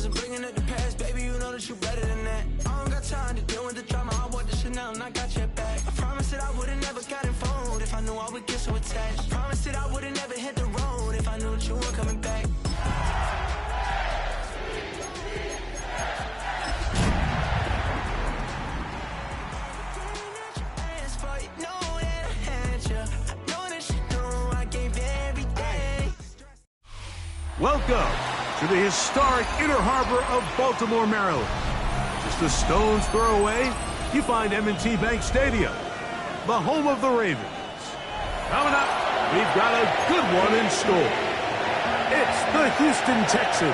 wasn't bringing up the past, baby, you know that you better than that. I don't got time to deal with the drama, I bought the Chanel and I got your back. I promised that I would've never gotten phone if I knew I would get so attached. I promised that I would've never hit the road if I knew that you weren't coming back. Welcome to the historic Inner Harbor of Baltimore, Maryland. Just a stone's throw away, you find M&T Bank Stadium, the home of the Ravens. Coming up, we've got a good one in store. It's the Houston Texans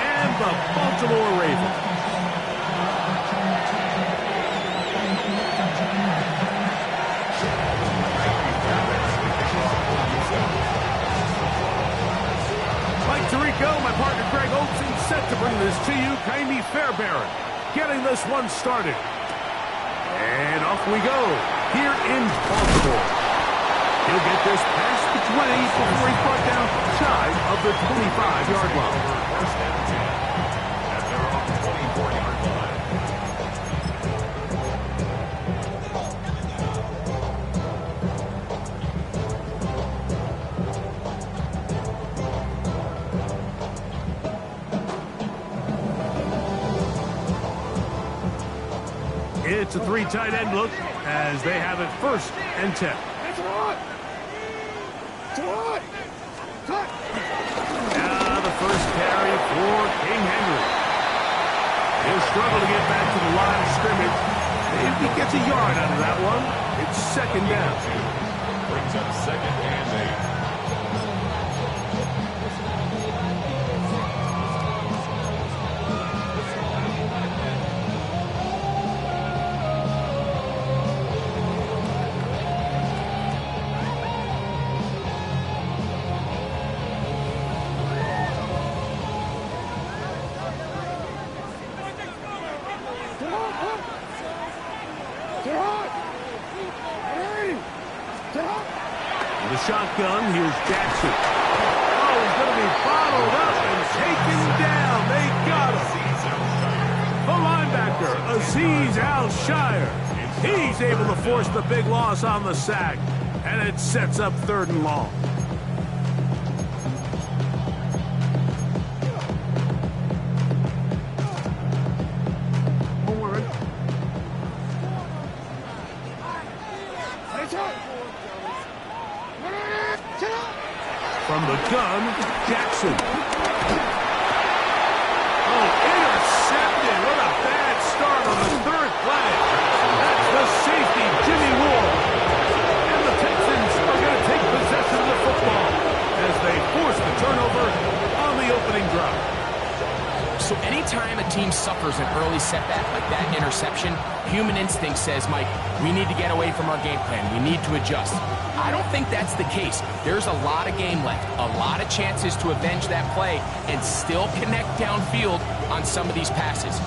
and the Baltimore Ravens. Tirico, my partner Greg Olson, set to bring this to you. Kaimi Fairbairn getting this one started. And off we go here in Baltimore. He'll get this past the 20 before he's brought down shy of the 25-yard line. First down 10 at their own 24-yard line. It's a three tight end look as they have it first and 10. Now the first carry for King Henry. He'll struggle to get back to the line of scrimmage. If he gets a yard out of that one, it's second down. Brings up second and 8. The shotgun, here's Jackson. Oh, he's going to be bottled up and taken down. They got him. The linebacker, Azeez Al-Shire. He's able to force the big loss on the sack, and it sets up third and long. From the gun, Jackson. Oh, intercepted. What a bad start on the third play. That's the safety, Jimmy Ward. And the Texans are going to take possession of the football as they force the turnover on the opening drive. So anytime a team suffers an early setback like that interception, human instinct says, Mike, we need to get away from our game plan. We need to adjust. I don't think that's the case. There's a lot of game left, a lot of chances to avenge that play and still connect downfield on some of these passes.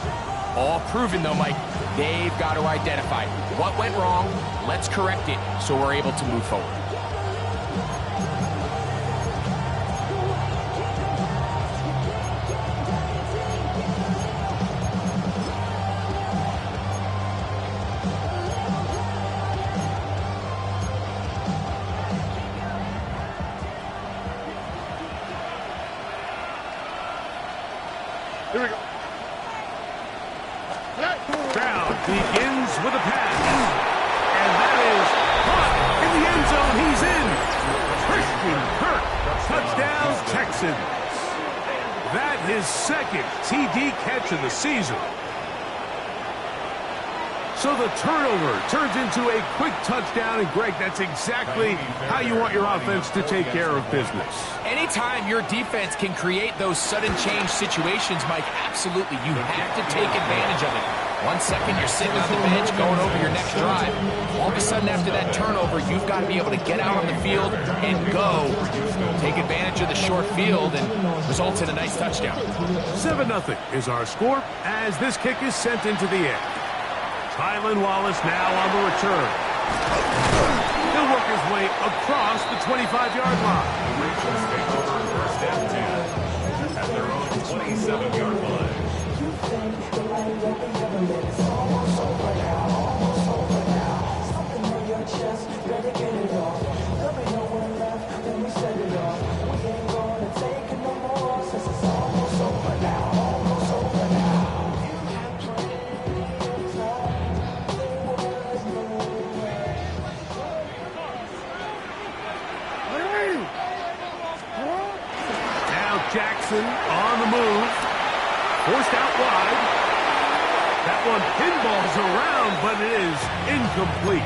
All proven, though, Mike, they've got to identify what went wrong, let's correct it so we're able to move forward. Here we go. Brown begins with a pass. And that is caught in the end zone. He's in. Christian Kirk. Touchdown, Texans. That his second TD catch of the season. So the turnover turns into a quick touchdown, and Greg, that's exactly how you want your offense to take care of business. Anytime your defense can create those sudden change situations, Mike, absolutely, you have to take advantage of it. 1 second, you're sitting on the bench going over your next drive. All of a sudden, after that turnover, you've got to be able to get out on the field and go. Take advantage of the short field and result in a nice touchdown. 7-0 is our score as this kick is sent into the air. Tylan Wallace now on the return. He'll work his way across the 25-yard line. The Ravens take over first and 10 at their own 27-yard Jackson on the move. Forced out wide. That one pinballs around, but it is incomplete.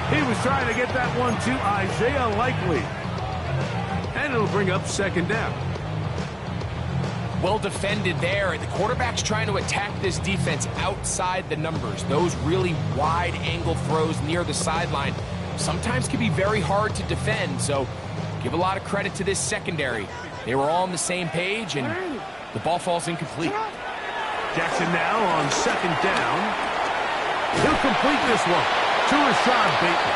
He was trying to get that one to Isaiah Likely. And it'll bring up second down. Well defended there. The quarterback's trying to attack this defense outside the numbers. Those really wide angle throws near the sideline sometimes can be very hard to defend. So give a lot of credit to this secondary. They were all on the same page, and the ball falls incomplete. Jackson now on second down. He'll complete this one to Rashad Bateman.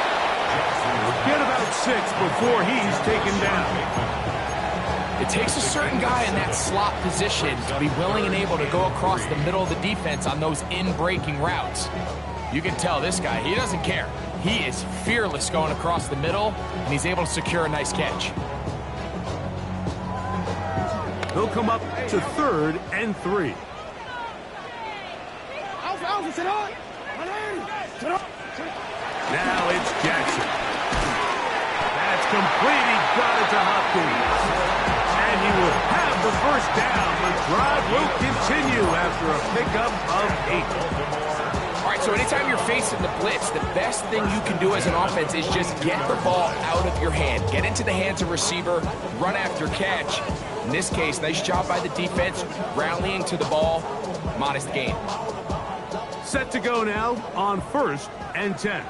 He'll get about 6 before he's taken down. It takes a certain guy in that slot position to be willing and able to go across the middle of the defense on those in-breaking routes. You can tell this guy, he doesn't care. He is fearless going across the middle, and he's able to secure a nice catch. He'll come up to 3rd and 3. Now it's Jackson. That's complete. He got it to Hopkins. And he will have the first down. The drive will continue after a pickup of 8. All right, so anytime you're facing the blitz, the best thing you can do as an offense is just get the ball out of your hand. Get into the hands of receiver, run after catch. In this case, nice job by the defense, rallying to the ball. Modest gain. Set to go now on 1st and 10.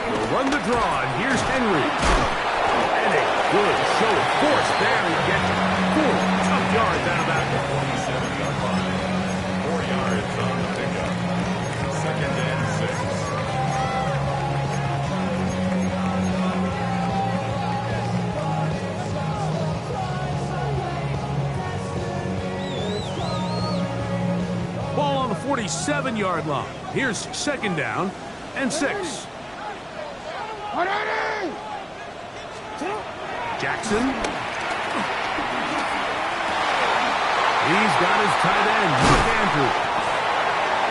We'll run the draw, and here's Henry. And a good show of force there. He gets 4 tough yards out of that. 47-yard line. 4 yards on the pickup. 2nd and 6. Ball on the 47-yard line. Here's 2nd down and 6. Jackson. He's got his tight end, Mark Andrews.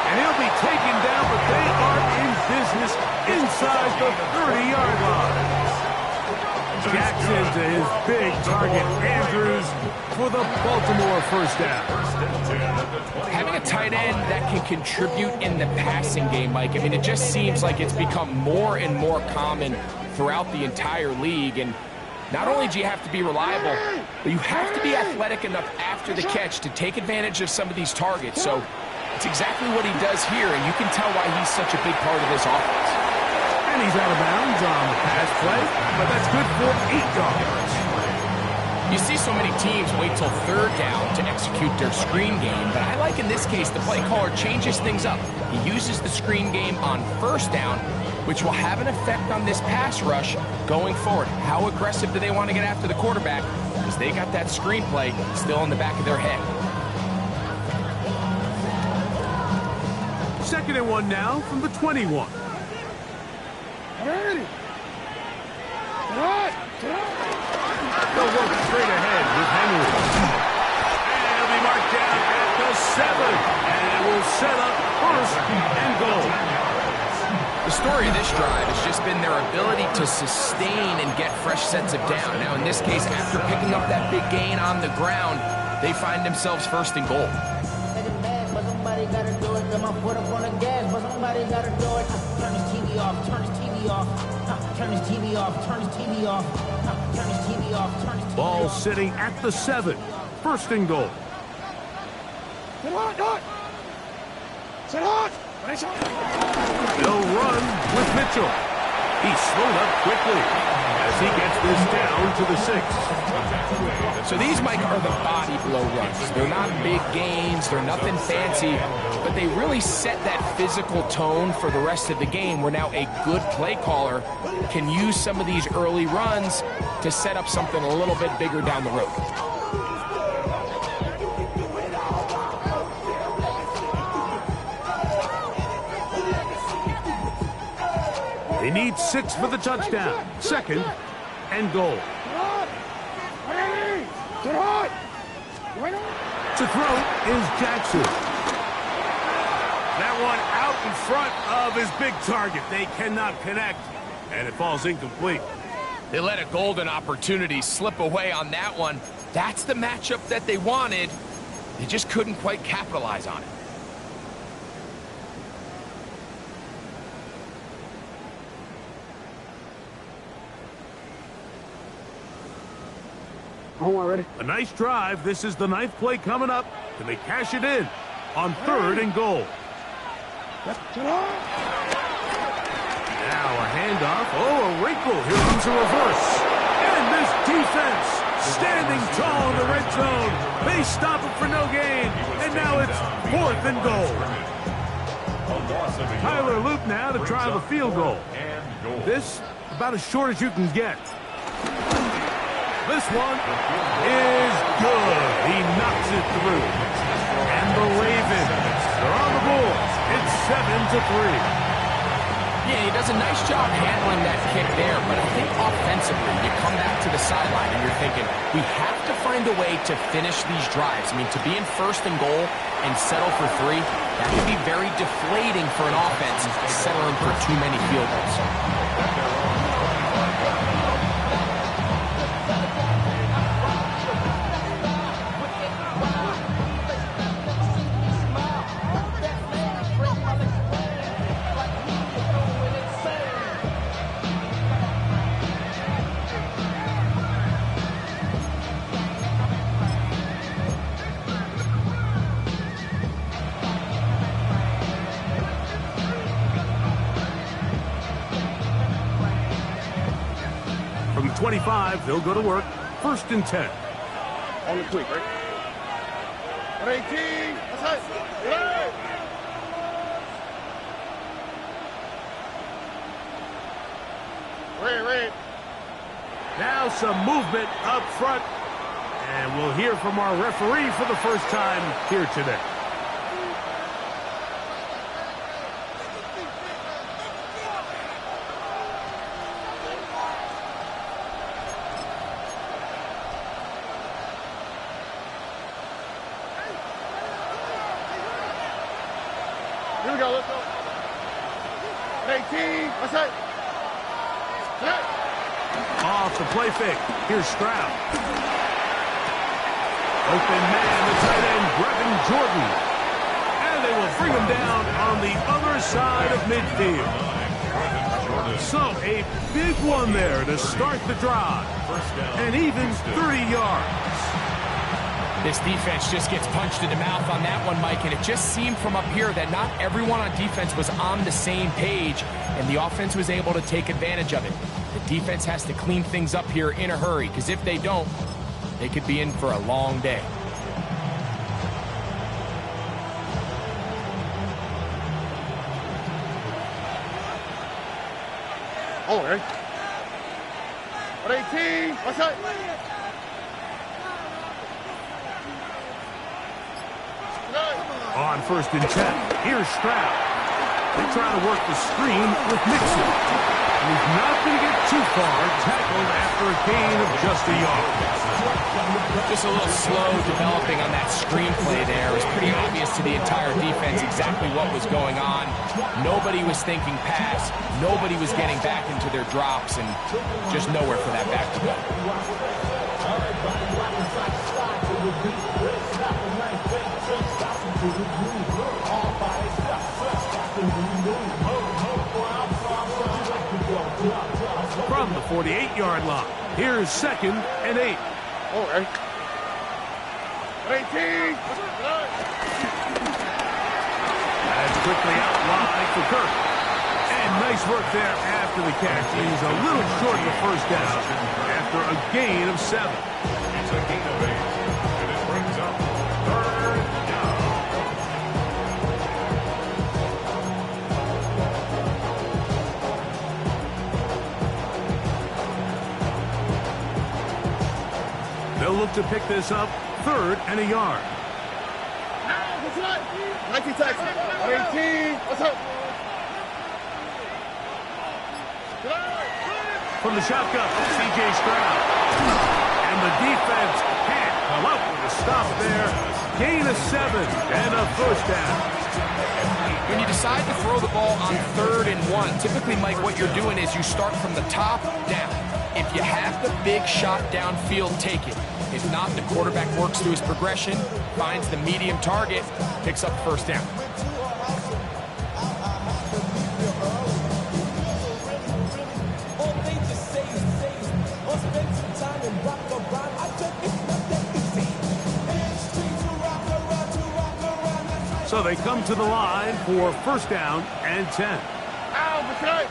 And he'll be taken down, but they are in business inside the 30-yard line. Jackson to his big target, Andrews, for the Baltimore first down. Having a tight end that can contribute in the passing game, Mike, I mean, it just seems like it's become more and more common throughout the entire league. And not only do you have to be reliable, but you have to be athletic enough after the catch to take advantage of some of these targets. So it's exactly what he does here, and you can tell why he's such a big part of this offense. And he's out of bounds on the pass play, but that's good for 8 yards. You see so many teams wait till 3rd down to execute their screen game, but I like in this case the play caller changes things up. He uses the screen game on 1st down, which will have an effect on this pass rush going forward. How aggressive do they want to get after the quarterback? Because they got that screenplay still in the back of their head. 2nd and 1 now from the 21. They'll work straight ahead with Henry. And he'll be marked down at the 7. And it will set up 1st and goal. The story of this drive has just been their ability to sustain and get fresh sets of down. Now, in this case, after picking up that big gain on the ground, they find themselves 1st and goal. But somebody gotta do it. Got my foot up on the gas, but somebody gotta do it. Turn his TV off, turn his TV off. Turn his TV off, turn his TV off. Turn his TV off, turn his TV off. Ball sitting at the 7. 1st and goal. They'll run with Mitchell. He's slowed up quickly as he gets this down to the 6. So these, Mike, are the body blow runs. They're not big gains, they're nothing fancy, but they really set that physical tone for the rest of the game, where now a good play caller can use some of these early runs to set up something a little bit bigger down the road. They need 6 for the touchdown. 2nd and goal. To throw is Jackson. That one out in front of his big target. They cannot connect, and it falls incomplete. They let a golden opportunity slip away on that one. That's the matchup that they wanted. They just couldn't quite capitalize on it. A nice drive. This is the 9th play coming up. Can they cash it in on 3rd and goal? Now a handoff. Oh, a wrinkle. Here comes a reverse. And this defense standing tall in the red zone. They stop it for no gain. And now it's 4th and goal. Tyler Loop now to try the field goal. This about as short as you can get. This one is good. He knocks it through. And the Ravens are on the board. It's 7-3. Yeah, he does a nice job handling that kick there, but I think offensively, you come back to the sideline and you're thinking, we have to find a way to finish these drives. I mean, to be in 1st and goal and settle for 3, that could be very deflating for an offense settling for too many field goals. From the 25, they'll go to work. 1st and 10. On the quick, right? 18. That's it. Red. Now some movement up front. And we'll hear from our referee for the first time here today. Here we go, let's go. 18, that's it. Off the play fake. Here's Stroud. Open man, the tight end, grabbing Jordan. And they will bring him down on the other side of midfield. So a big one there to start the drive. And even 30 yards. This defense just gets punched in the mouth on that one, Mike, and it just seemed from up here that not everyone on defense was on the same page, and the offense was able to take advantage of it. The defense has to clean things up here in a hurry, because if they don't, they could be in for a long day. Oh, right. 18, what's that? On 1st and 10, here's Stroud. They try to work the screen with Mixon. And he's not going to get too far, tackled after a gain of just a yard. Just a little slow developing on that screenplay there. It was pretty obvious to the entire defense exactly what was going on. Nobody was thinking pass. Nobody was getting back into their drops, and just nowhere for that back to go. From the 48-yard line, here's 2nd and 8. Oh, right. 18. That's quickly out wide for Kirk. And nice work there after the catch. He's a little short of the first down after a gain of 7. It's a gain of 8. And it brings up 3rd down. They'll look to pick this up 3rd and a yard. What's up? 19 Texas. 18, what's up? From the shotgun, C.J. Stroud. And the defense can't come up with a stop there. Gain of 7 and a first down. When you decide to throw the ball on 3rd and 1, typically, Mike, what you're doing is you start from the top down. If you have the big shot downfield, take it. If not, the quarterback works through his progression, finds the medium target, picks up first down. So they come to the line for first down and 10. Ow, that's right.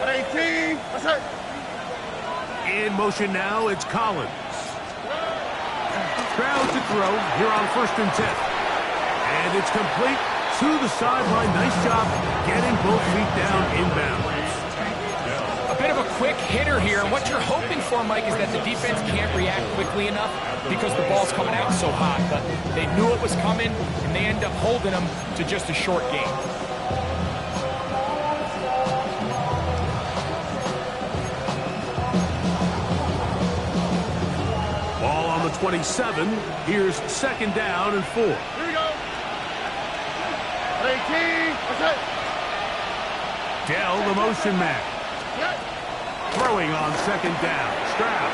At 18, that's it. In motion now, it's Collins. Crowd to throw here on first and 10. And it's complete to the sideline. Nice job getting both feet down inbounds. A bit of a quick hitter here. And what you're hoping for, Mike, is that the defense can't react quickly enough because the ball's coming out so hot. But they knew it was coming, and they end up holding them to just a short gain. Ball on the 27. Here's second down and 4. Here we go. At 18, that's it. Dell, the motion man. Throwing on second down. Stroud.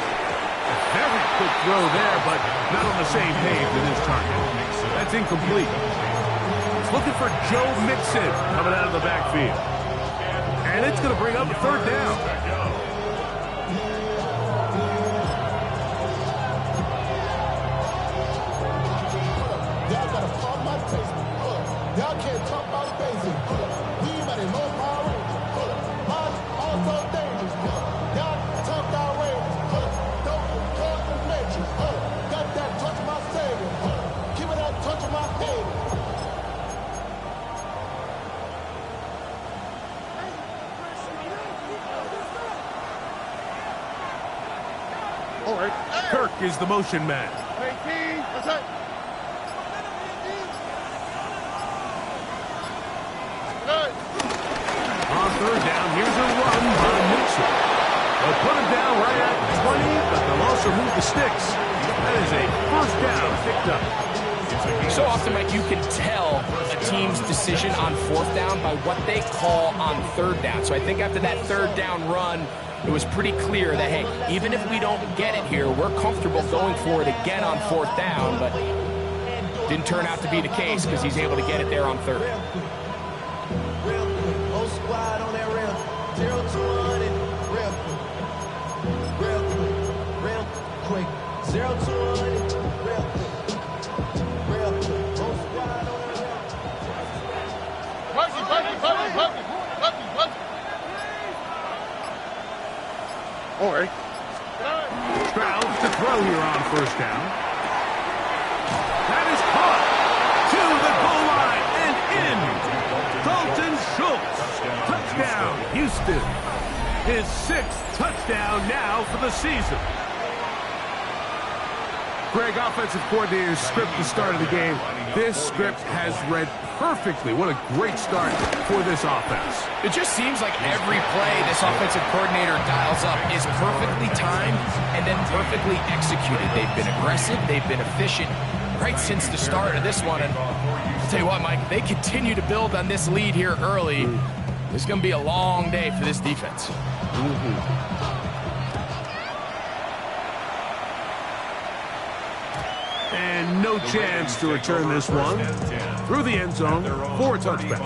A very quick throw there, but not on the same page with his target. That's incomplete. He's looking for Joe Mixon coming out of the backfield. And it's going to bring up a third down. Y'all gotta follow my taste. Y'all can't talk about basic. We mighty low power rangers. Also dangerous. Y'all talk outrageous. Don't call the matrix. Got that touch of my savior. Give me that touch of my head. All right. Kirk is the motion man. 18, that's it. On third down, here's a run by Mixon. They'll put him down right at 20, but they'll also move the sticks. That is a first down picked up. So often, Mike, you can tell a team's decision on fourth down by what they call on third down. So I think after that third down run, it was pretty clear that, hey, even if we don't get it here, we're comfortable going for it again on fourth down, but didn't turn out to be the case because he's able to get it there on third. Whole squad on that rail. 0 to 100. Real quick. 0 to 100. Real quick. Whole squad on that rail. All right. Stroud to throw here on first down. That is caught to the goal line and in. Dalton Schultz. Touchdown, Houston. His 6th touchdown now for the season. Greg, offensive coordinator's script at the start of the game. This script has read perfectly. What a great start for this offense. It just seems like every play this offensive coordinator dials up is perfectly timed and then perfectly executed. They've been aggressive. They've been efficient right since the start of this one. And I'll tell you what, Mike, they continue to build on this lead here early. This is going to be a long day for this defense. And no chance to return this one through the end zone for a touchback.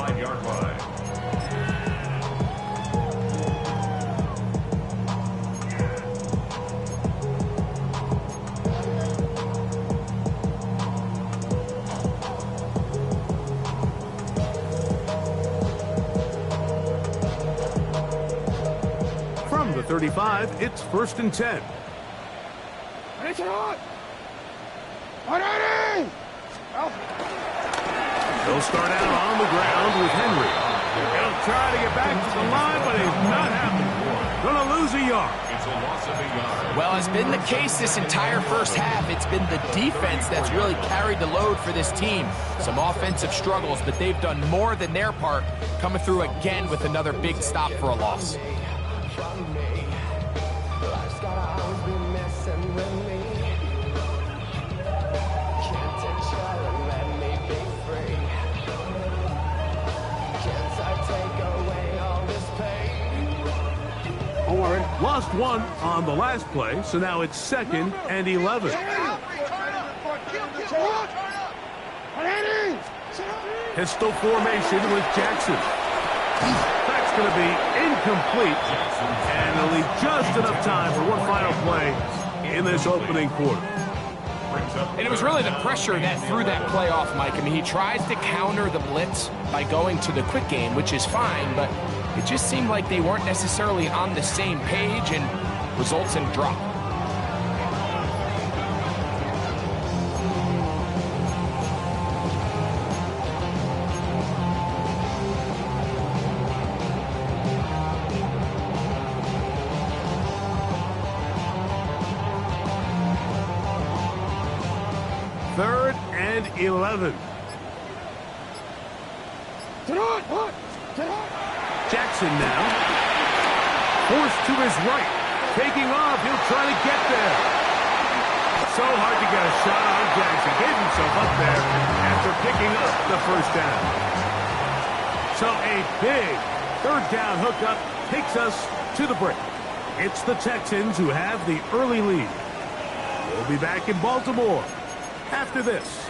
From the 35, it's first and 10. It's on. 180! They'll start out on the ground with Henry. He'll try to get back to the line, but it's not happening. Gonna lose a yard. It's a loss of a yard. Well, it's been the case this entire first half. It's been the defense that's really carried the load for this team. Some offensive struggles, but they've done more than their part, coming through again with another big stop for a loss. Lost one on the last play, so now it's 2nd and 11. Pistol formation with Jackson. That's going to be incomplete, and it'll leave just enough time for one final play in this opening quarter. And it was really the pressure that threw that play off, Mike. I mean, he tries to counter the blitz by going to the quick game, which is fine, but it just seemed like they weren't necessarily on the same page and results in a drop. Third and 11. Jackson now. Forced to his right. Taking off. He'll try to get there. So hard to get a shot on Jackson. Gave himself up there after picking up the first down. So a big third down hookup takes us to the break. It's the Texans who have the early lead. We'll be back in Baltimore after this.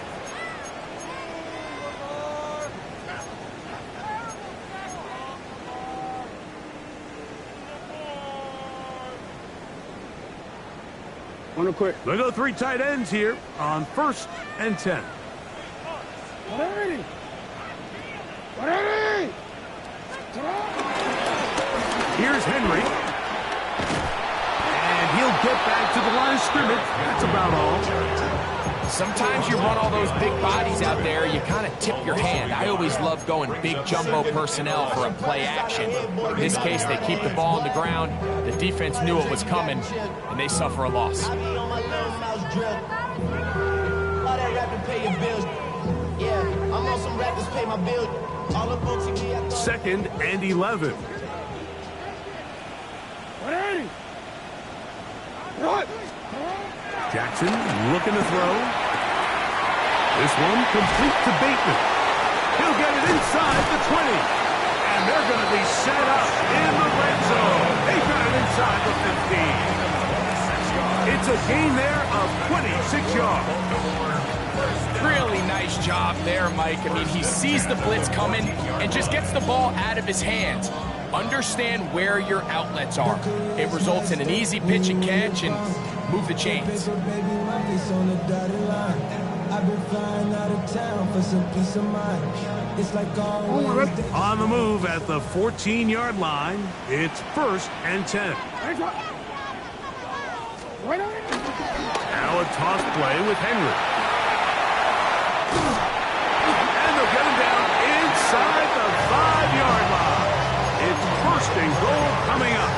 They go 3 tight ends here on 1st and 10. Here's Henry. And he'll get back to the line of scrimmage. That's about all. Sometimes you run all those big bodies out there, you kind of tip your hand. I always love going big jumbo personnel for a play action. In this case, they keep the ball on the ground. The defense knew it was coming, and they suffer a loss. 2nd and 11. Jackson looking to throw. This one complete to Bateman. He'll get it inside the 20. And they're going to be set up in the red zone. They got it inside the 15. It's a gain there of 26 yards. Really nice job there, Mike. I mean, he sees the blitz coming and just gets the ball out of his hands. Understand where your outlets are. It results in an easy pitch and catch and move the chains. On the move at the 14-yard line, it's 1st and 10. Now a toss play with Henry. And they'll get him down inside the 5-yard line. It's 1st and goal coming up.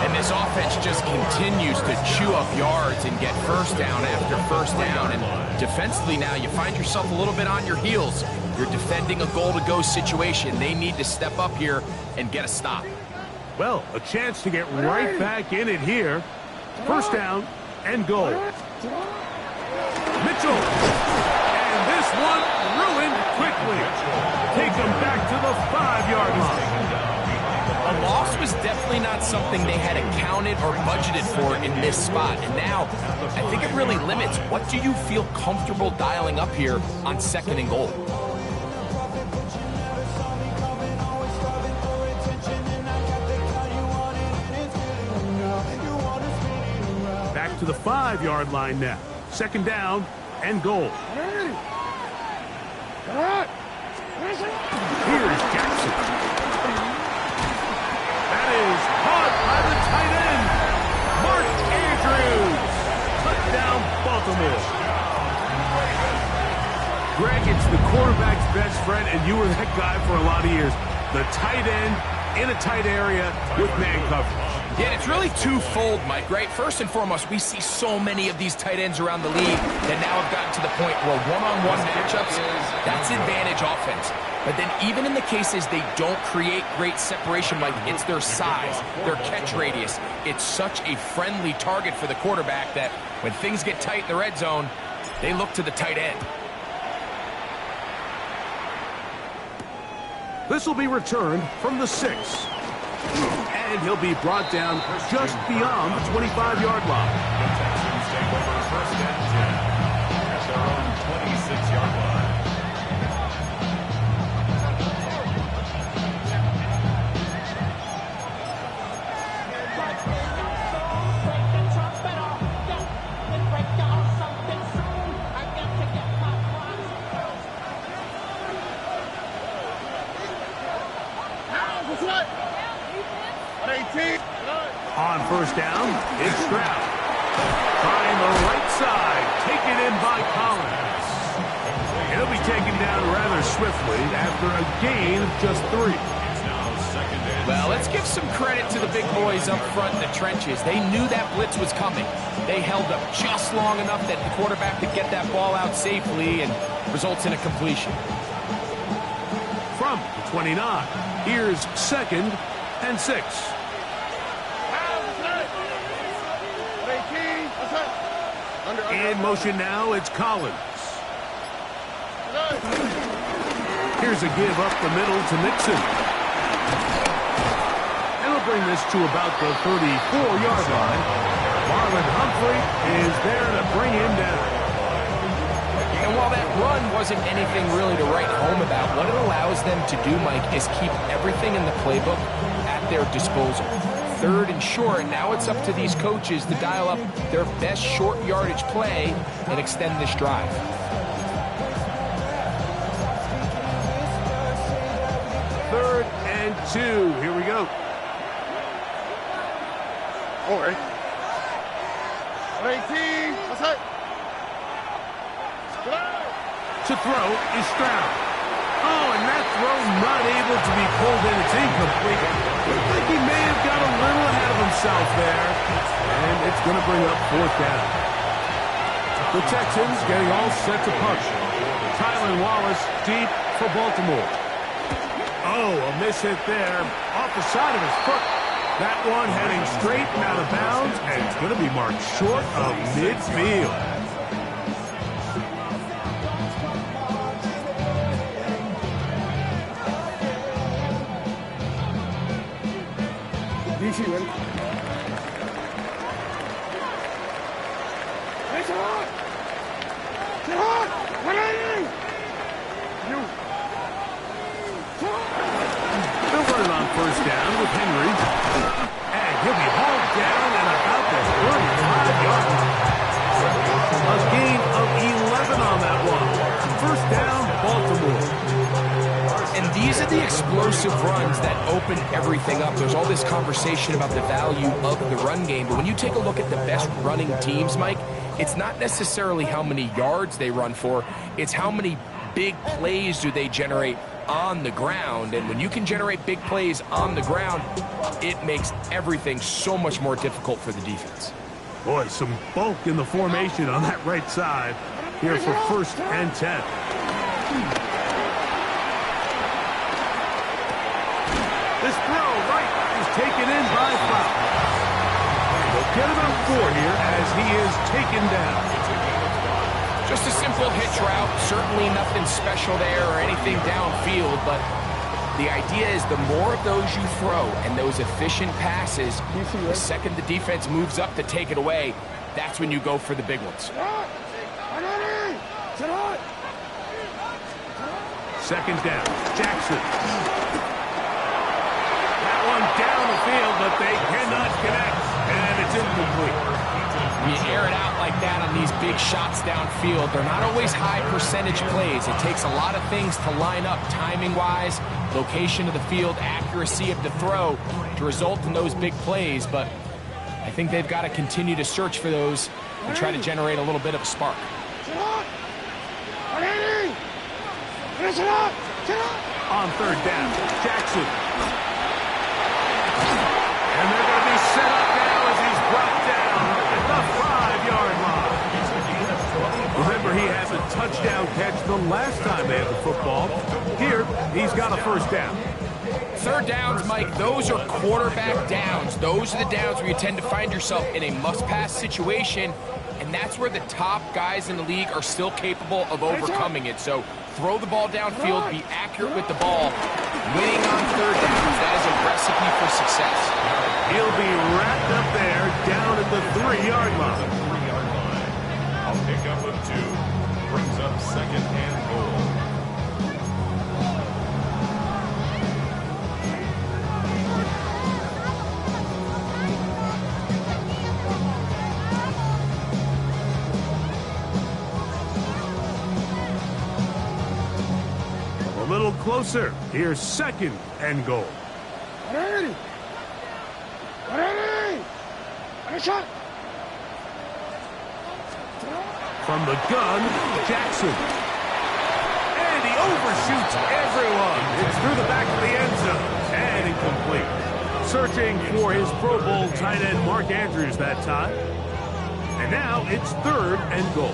And this offense just continues to chew up yards and get first down after first down. And defensively now, you find yourself a little bit on your heels. You're defending a goal-to-go situation. They need to step up here and get a stop. Well, a chance to get right back in it here. 1st down and goal. Mitchell. And this one ruined quickly. Take them back to the 5-yard line. A loss was definitely not something they had accounted or budgeted for in this spot. And now, I think it really limits what do you feel comfortable dialing up here on 2nd and goal. Back to the 5-yard line now. 2nd down and goal. Here's Jackson. That is caught by the tight end, Mark Andrews. Touchdown, Baltimore. Greg, it's the quarterback's best friend, and you were that guy for a lot of years. The tight end in a tight area with man coverage. Yeah, it's really twofold, Mike, right? First and foremost, we see so many of these tight ends around the league that now have gotten to the point where one-on-one matchups, that's advantage offense. But then even in the cases they don't create great separation, Mike, it's their size, their catch radius. It's such a friendly target for the quarterback that when things get tight in the red zone, they look to the tight end. This will be returned from the 6. And and he'll be brought down just beyond the 25-yard line. The Texans take over first and 10 at their own 26-yard line. On first down, it's Stroud. Trying the right side, taken in by Collins. He'll be taken down rather swiftly after a gain of just 3. Well, let's give some credit to the big boys up front in the trenches. They knew that blitz was coming. They held up just long enough that the quarterback could get that ball out safely and results in a completion. From the 29, here's 2nd and 6. In motion now, it's Collins. Here's a give up the middle to Mixon. And he'll bring this to about the 34-yard line. Marlon Humphrey is there to bring him down. And while that run wasn't anything really to write home about, what it allows them to do, Mike, is keep everything in the playbook at their disposal. 3rd and short, now it's up to these coaches to dial up their best short yardage play and extend this drive. Third and 2. Here we go. All right. 18. That's it. To throw is Stroud. Oh, and that throw not able to be pulled in. It's incomplete. Looks like he may have got a little ahead of himself there. And it's going to bring up 4th down. The Texans getting all set to punt. Tylan Wallace deep for Baltimore. Oh, a miss hit there off the side of his foot. That one heading straight and out of bounds, and it's going to be marked short of midfield. DC, ready? Get hot! Get hot! 180! You! They'll run it on first down with Henry. And he'll be hauled down at about the 35-yard line. A gain of 11 on that one. First down, Baltimore. And these are the explosive runs that open everything up. There's all this conversation about the value of the run game, but when you take a look at the best running teams, Mike, it's not necessarily how many yards they run for, it's how many big plays do they generate on the ground. And when you can generate big plays on the ground, it makes everything so much more difficult for the defense. Boy, some bulk in the formation on that right side here for 1st and 10. This throw right is taken in by Fowl. They'll get about 4 here as he is taken down. Just a simple hitch route, certainly nothing special there or anything downfield, but the idea is the more of those you throw and those efficient passes, the second the defense moves up to take it away, that's when you go for the big ones. 2nd down, Jackson. Down the field, but they cannot connect, and it's incomplete. When you air it out like that on these big shots downfield, they're not always high percentage plays. It takes a lot of things to line up timing-wise, location of the field, accuracy of the throw to result in those big plays, but I think they've got to continue to search for those and try to generate a little bit of a spark. On 3rd down, Jackson. And they're going to be set up now as he's brought down at the 5-yard line. Remember, he has a touchdown catch the last time they had the football. Here, he's got a 1st down. 3rd downs, Mike, those are quarterback downs. Those are the downs where you tend to find yourself in a must-pass situation, and that's where the top guys in the league are still capable of overcoming it. So throw the ball downfield, be accurate with the ball. Winning on 3rd downs, that is a recipe for success. He'll be wrapped up there down at the 3-yard line. 3-yard line. I'll pick up of 2. Brings up 2nd and goal. A little closer. Here's 2nd and goal. Ready! Ready! And a shot! From the gun, Jackson. And he overshoots everyone. It's through the back of the end zone. And incomplete. Searching for his Pro Bowl tight end Mark Andrews that time. And now it's 3rd and goal.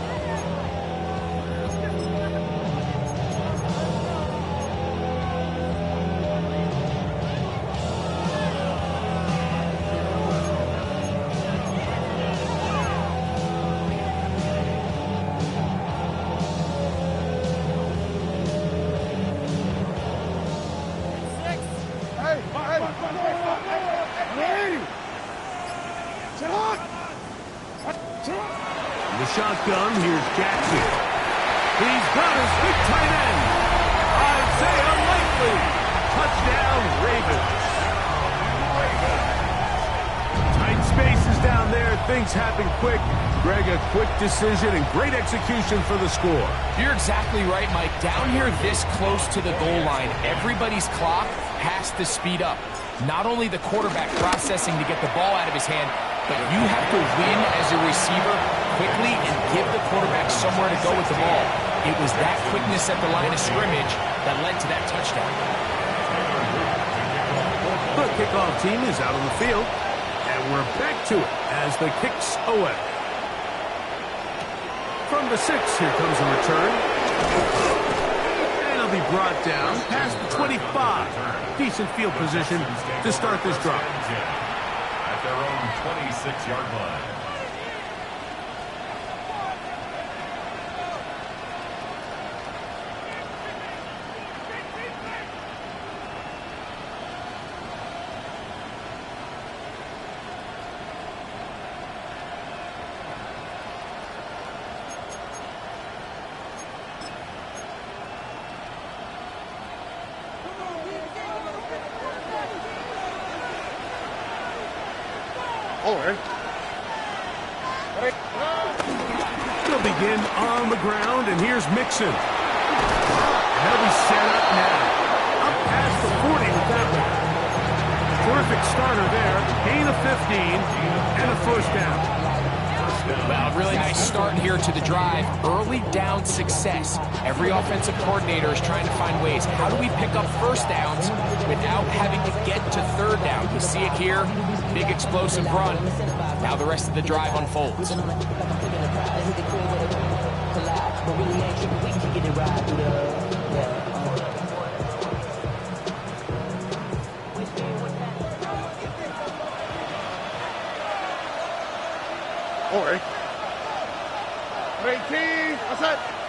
The shotgun, here's Jackson. He's got his big tight end. Isaiah Likely. Touchdown, Ravens. Tight spaces down there. Things happen quick. Greg, a quick decision and great execution for the score. You're exactly right, Mike. Down here this close to the goal line, everybody's clock has to speed up. Not only the quarterback processing to get the ball out of his hand, but you have to win as a receiver quickly and give the quarterback somewhere to go with the ball. It was that quickness at the line of scrimmage that led to that touchdown. The kickoff team is out on the field, and we're back to it as the kick's away. From the 6, here comes a return. And he'll be brought down past the 25. Decent field position to start this drive. At their own 26-yard line. They'll begin on the ground, and here's Mixon. They'll be set up now. Up past the 40 with that one. Terrific starter there. Gain of 15 and a 1st down. Well, really nice start here to the drive. Early down success. Every offensive coordinator is trying to find ways. How do we pick up 1st downs without having to get to 3rd down? You see it here. Big explosive run. Now the rest of the drive unfolds.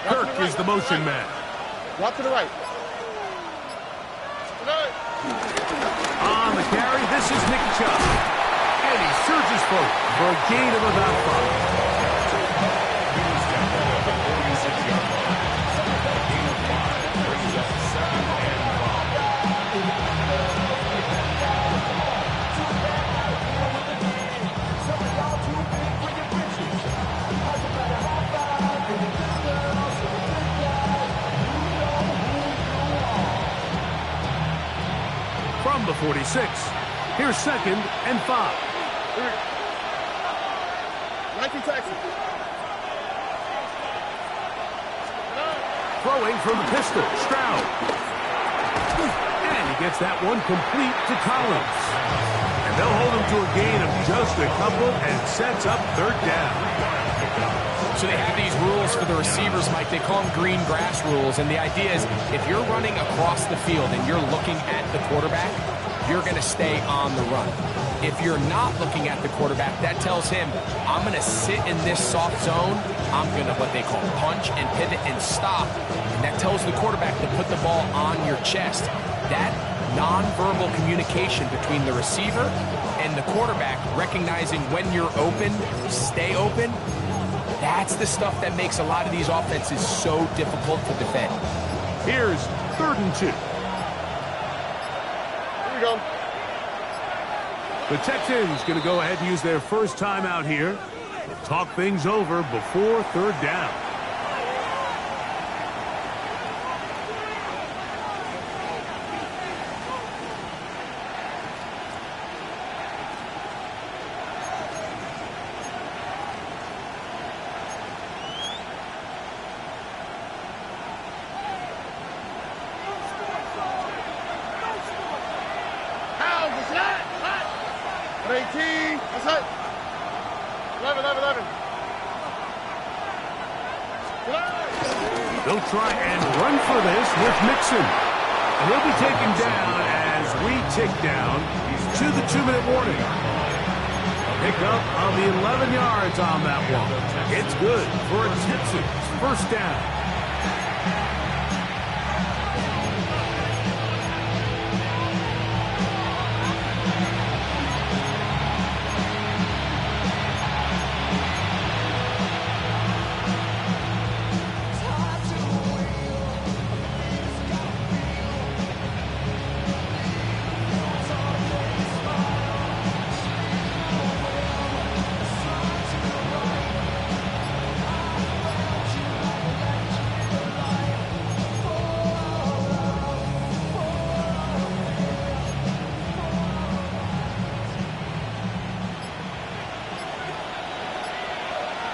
Kirk is the motion man. Walk to the right. On the carry, this is Nick Chubb. And he surges forward for a gain of about 5. From the 46, here's 2nd and 5. Throwing from the pistol, Stroud. And he gets that one complete to Collins. And they'll hold him to a gain of just a couple and sets up 3rd down. So they have these rules for the receivers, Mike. They call them green grass rules. And the idea is if you're running across the field and you're looking at the quarterback, you're going to stay on the run. If you're not looking at the quarterback, that tells him, I'm going to sit in this soft zone. I'm going to, what they call, punch and pivot and stop. And that tells the quarterback to put the ball on your chest. That nonverbal communication between the receiver and the quarterback, recognizing when you're open, stay open. That's the stuff that makes a lot of these offenses so difficult to defend. Here's 3rd and 2. Here we go. The Texans going to go ahead and use their first timeout here. They'll talk things over before 3rd down. They'll try and run for this with Mixon. And he'll be taken down as we tick down to the 2-minute warning. A pickup of 11 yards on that one. It's good for a Texans first down.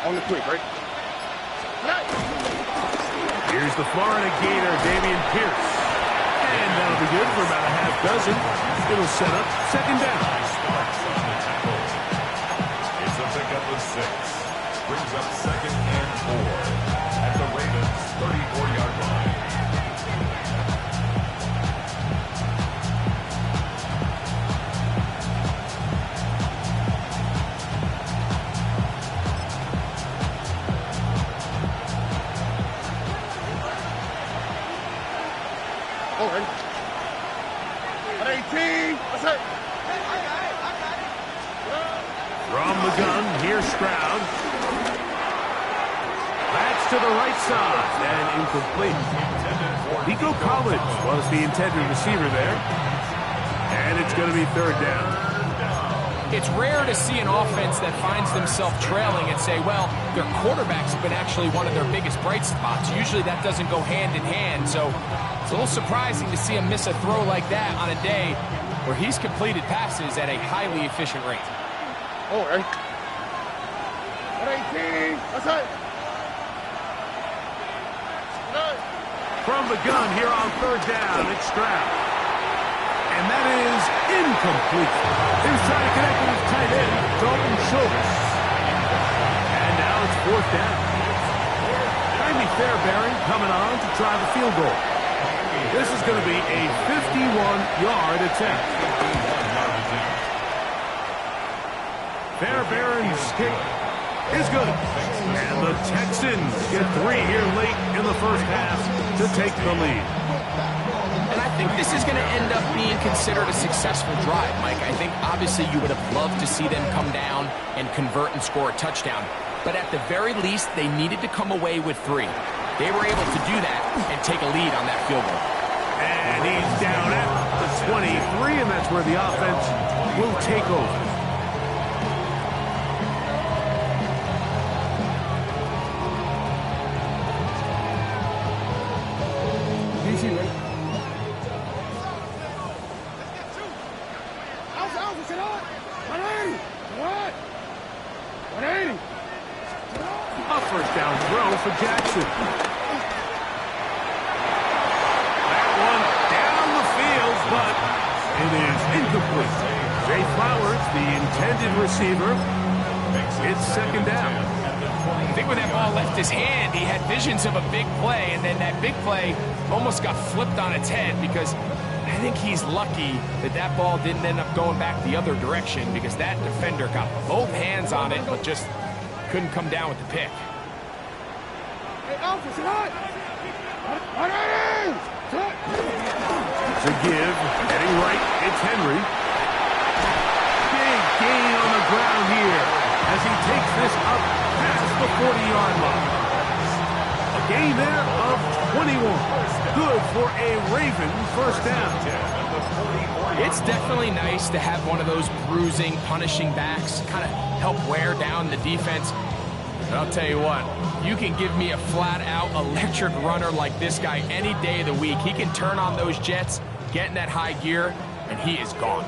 On the quick, right? Here's the Florida Gator, Dameon Pierce. And that'll be good for about a half dozen. It'll set up 2nd down. It's a pickup of 6. Brings up 2nd and 4 at the Ravens' 34-yard line. Over. At 18. That's it. From the gun, here's Stroud. That's to the right side and incomplete. Nico Collins was the intended receiver there. And it's going to be 3rd down. It's rare to see an offense that finds themselves trailing and say, well, their quarterback's been actually one of their biggest bright spots. Usually that doesn't go hand in hand, so it's a little surprising to see him miss a throw like that on a day where he's completed passes at a highly efficient rate. All right. At 18. That's it. From the gun here on 3rd down, it's Stroud. And that is incomplete. He was trying to connect with his tight end, Dalton Schultz. And now it's 4th down. Jaime Fairbairn coming on to try the field goal. This is going to be a 51-yard attempt. Fairbairn's kick is good. And the Texans get 3 here late in the first half to take the lead. And I think this is going to end up being considered a successful drive, Mike. I think obviously you would have loved to see them come down and convert and score a touchdown. But at the very least, they needed to come away with 3. They were able to do that and take a lead on that field goal. And he's down at the 23, and that's where the offense will take over. DC, right? A first down throw for Jackson. That one down the field, but it is incomplete. Zay Flowers, the intended receiver. It's 2nd down. I think when that ball left his hand, he had visions of a big play, and then that big play almost got flipped on its head because I think he's lucky that that ball didn't end up going back the other direction because that defender got both hands on it but just couldn't come down with the pick. Hey, Alpha, sit hot! It's a give. Heading right. It's Henry. Big gain on the ground here as he takes this up past the 40-yard line. A gain there of 21. Good for a Raven first down. It's definitely nice to have one of those bruising, punishing backs kind of help wear down the defense. But I'll tell you what, you can give me a flat-out electric runner like this guy any day of the week. He can turn on those jets, get in that high gear, and he is gone.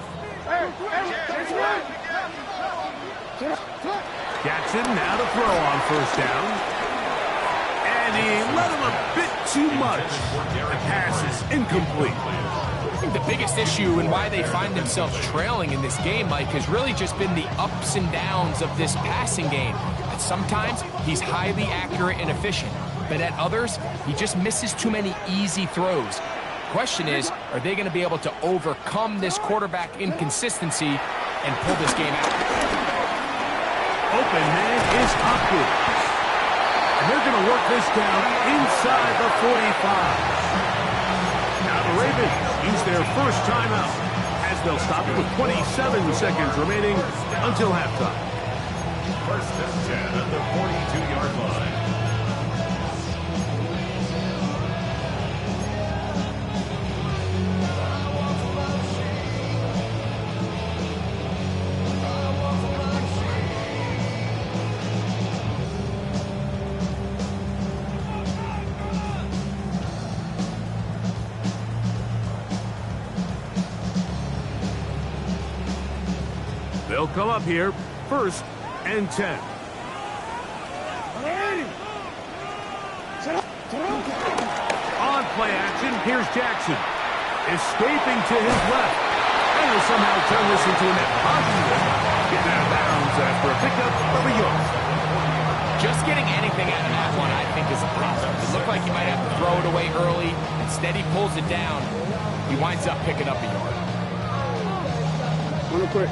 Jackson now to throw on first down. And he let him a bit too much. The pass is incomplete. I think the biggest issue and why they find themselves trailing in this game, Mike, has really just been the ups and downs of this passing game. At sometimes, he's highly accurate and efficient, but at others, he just misses too many easy throws. Question is, are they going to be able to overcome this quarterback inconsistency and pull this game out? Open man is Hopkins. And they're going to work this down inside the 45. Now the Ravens use their first timeout as they'll stop it with 27 seconds remaining until halftime. First and 10 at the 42-yard line. They'll come up here, first and 10. On play action, here's Jackson. Escaping to his left. And will somehow turn this into a net positive. Getting out of bounds after a pickup of a yard. Just getting anything out of that one, I think, is a problem. It looked like he might have to throw it away early. Instead, he pulls it down. He winds up picking up a yard.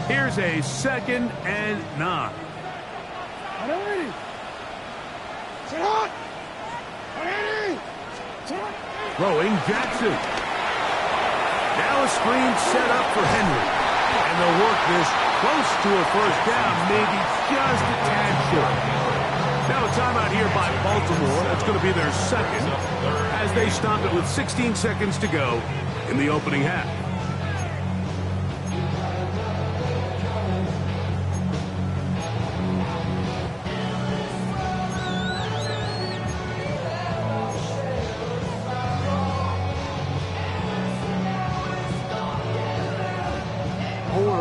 Here's a second and 9. Throwing Jackson. Now a screen set up for Henry. And they'll work this close to a first down, maybe just a tad short. Now a timeout here by Baltimore. That's going to be their second as they stop it with 16 seconds to go in the opening half.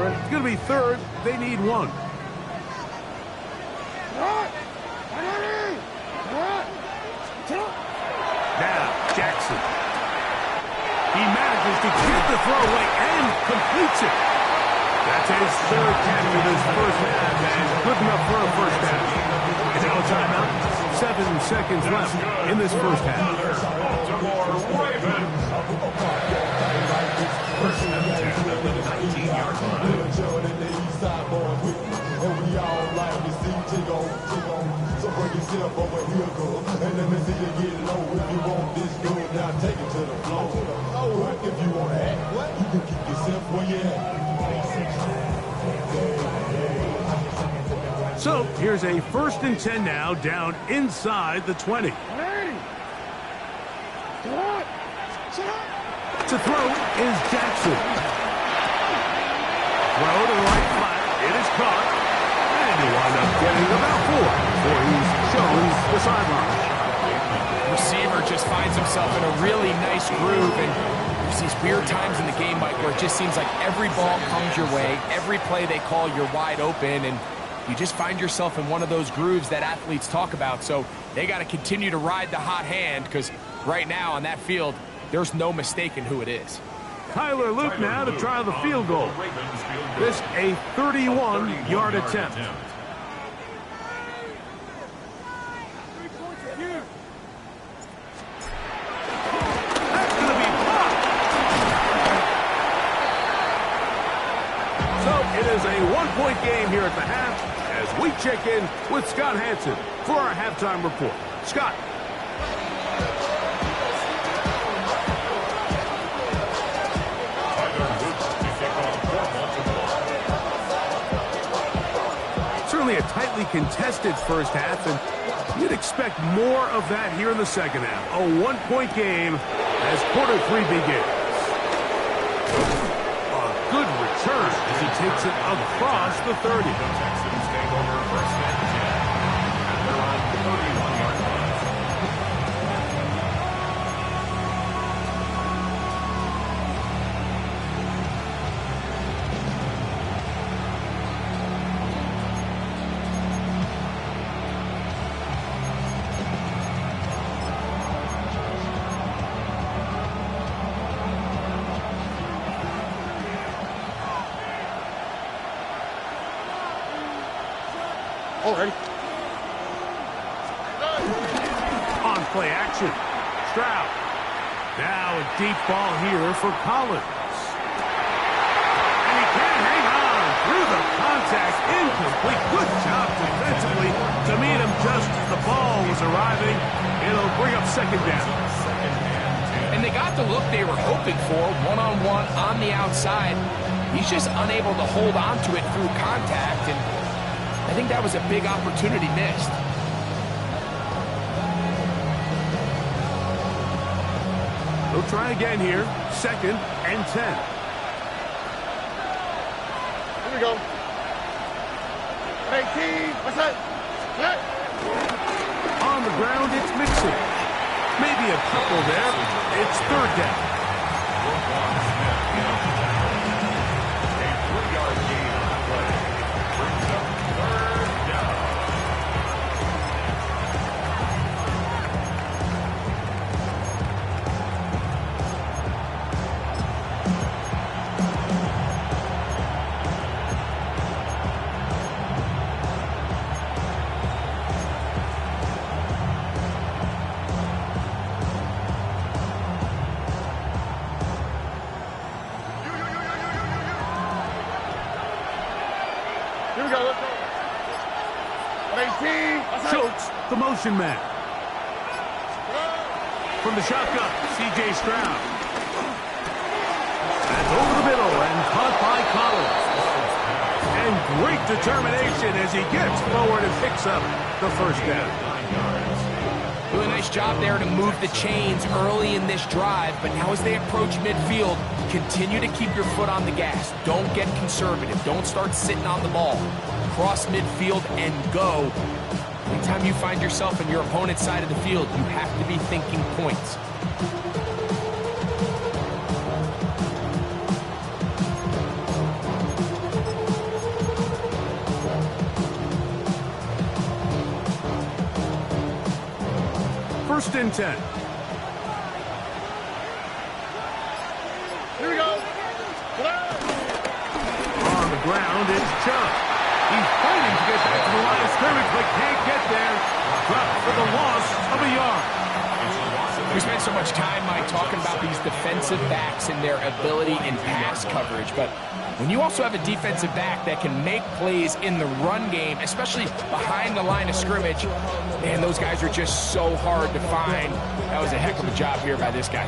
It's going to be third. They need one. Now, Jackson. He manages to get the throw away and completes it. That's his third catch of this first half, and good enough for a first down. And now a timeout. 7 seconds left in this first half. Baltimore Ravens. First and 10 at the 19-yard line. So bring yourself over here, girl, and let me see you get low. If you want this good, now take it to the floor. Oh, if you want to act, what? You can keep yourself where you at. So here's a first and 10 now, down inside the 20. To throw is Jackson. Throw to the right flat. It is caught. And he'll wind up getting about 4 before he's shown the sideline. Receiver just finds himself in a really nice groove, and there's these weird times in the game, Mike, where it just seems like every ball comes your way, every play they call, you're wide open, and you just find yourself in one of those grooves that athletes talk about. So they got to continue to ride the hot hand, because right now on that field, there's no mistaking who it is. Tyler Luke now to try the field goal. This a 31-yard attempt. That's going to be blocked. So it is a one-point game here at the half as we check in with Scott Hansen for our halftime report. Scott. Certainly a tightly contested first half, and you'd expect more of that here in the second half. A one-point game as quarter 3 begins. A good return as he takes it across the 30. Texans take over first and 10 at their own 31-yard line. Already. On play action. Stroud. Now a deep ball here for Collins. And he can't hang on through the contact. Incomplete. Good job defensively to meet him just as the ball was arriving. It'll bring up second down. And they got the look they were hoping for, one-on-one on the outside. He's just unable to hold on to it through contact, and I think that was a big opportunity missed. They'll try again here. Second and 10. Here we go. 18. What's that? Hey. On the ground, it's Mixon. Maybe a couple there. It's third down. A 3-yard gain on the play. Brings up third down. Here we go. Let's go. 18. What's that? Schultz, the motion man. From the shotgun, C.J. Stroud. That's over the middle and caught by Collins. And great determination as he gets forward and picks up the first down. Doing a nice job there to move the chains early in this drive, but now as they approach midfield, continue to keep your foot on the gas. Don't get conservative. Don't start sitting on the ball. Cross midfield and go. Anytime you find yourself on your opponent's side of the field, you have to be thinking points. First and 10. Here we go. On the ground, it's Chubb. He's fighting to get back to the line of scrimmage, but can't get there. Dropped for the loss of a yard. We spent so much time, Mike, talking about these defensive backs and their ability in pass coverage, but when you also have a defensive back that can make plays in the run game, especially behind the line of scrimmage, man, those guys are just so hard to find. That was a heck of a job here by this guy.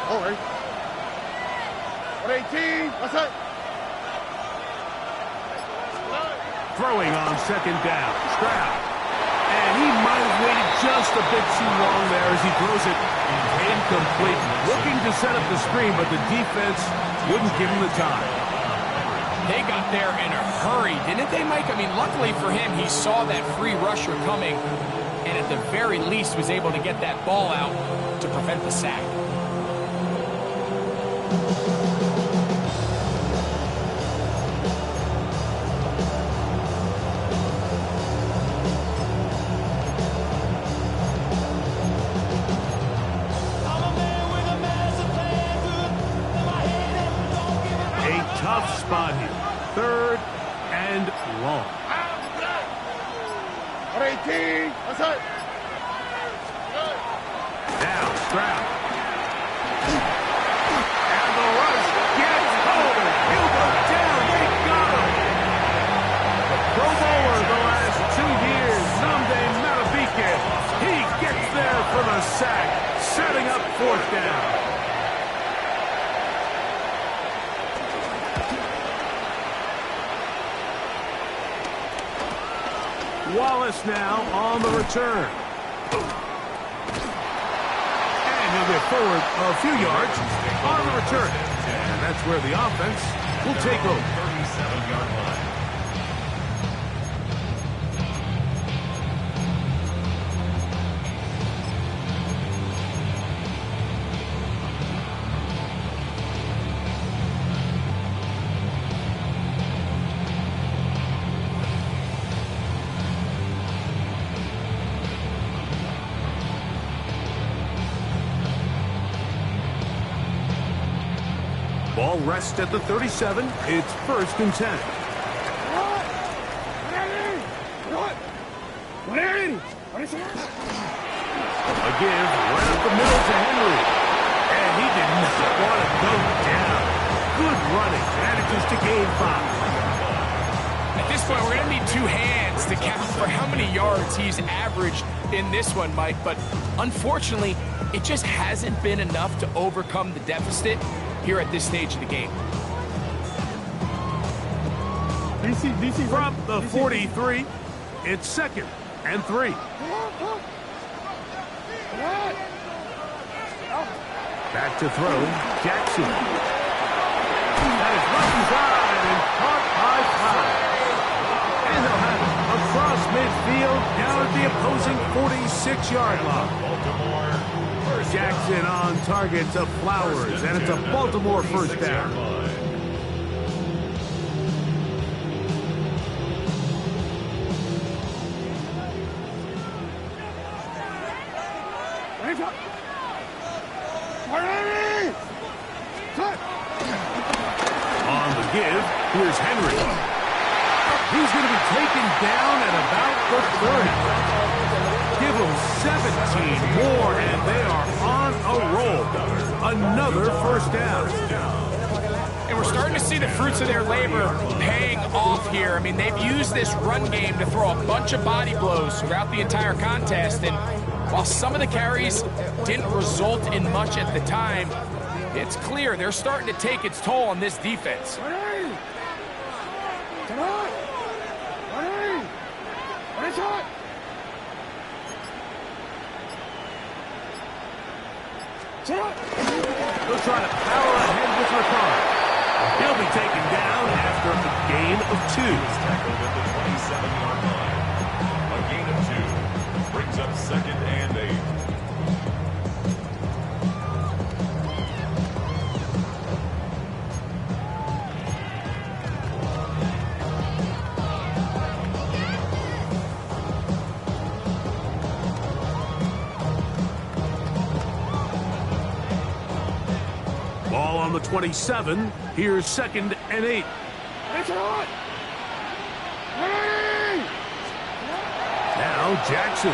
All right. 18. What's that? Throwing on second down. Stroud. And he might have waited just a bit too long there as he throws it incomplete. Looking to set up the screen, but the defense wouldn't give him the time. They got there in a hurry, didn't they, Mike? I mean, luckily for him, he saw that free rusher coming, and at the very least was able to get that ball out to prevent the sack. Tough spot here. Third and long. 18. What's that? Now Stroud. And the rush gets home. He'll go down. They got him. Wallace now on the return. And he'll get forward a few yards on the return. And that's where the offense will take over. 37-yard line. Ball rests at the 37. It's 1st and 10. A give right up the middle to Henry. And he did not want to go down. Good running. Manages to gain 5. At this point, we're going to need 2 hands to count for how many yards he's averaged in this one, Mike. But unfortunately, it just hasn't been enough to overcome the deficit here at this stage of the game. From the 43, it's 2nd and 3. Back to throw, Jackson. That is left side and caught by 5. And they'll have it across midfield down at the opposing 46-yard line. Jackson on target to Flowers, and it's a Baltimore 1st down. On the give, here's Henry. He's going to be taken down at about the 30. Give them 17 more, and they are on a roll. Another 1st down. And we're starting to see the fruits of their labor paying off here. I mean, they've used this run game to throw a bunch of body blows throughout the entire contest. And while some of the carries didn't result in much at the time, it's clear they're starting to take its toll on this defense. They'll try to power ahead with Ricard. He'll be taken down after a gain of 2. He's tackled at the 27-yard line. A gain of 2 brings up 2nd and 8. Ball on the 27. Here's 2nd and 8. Now Jackson.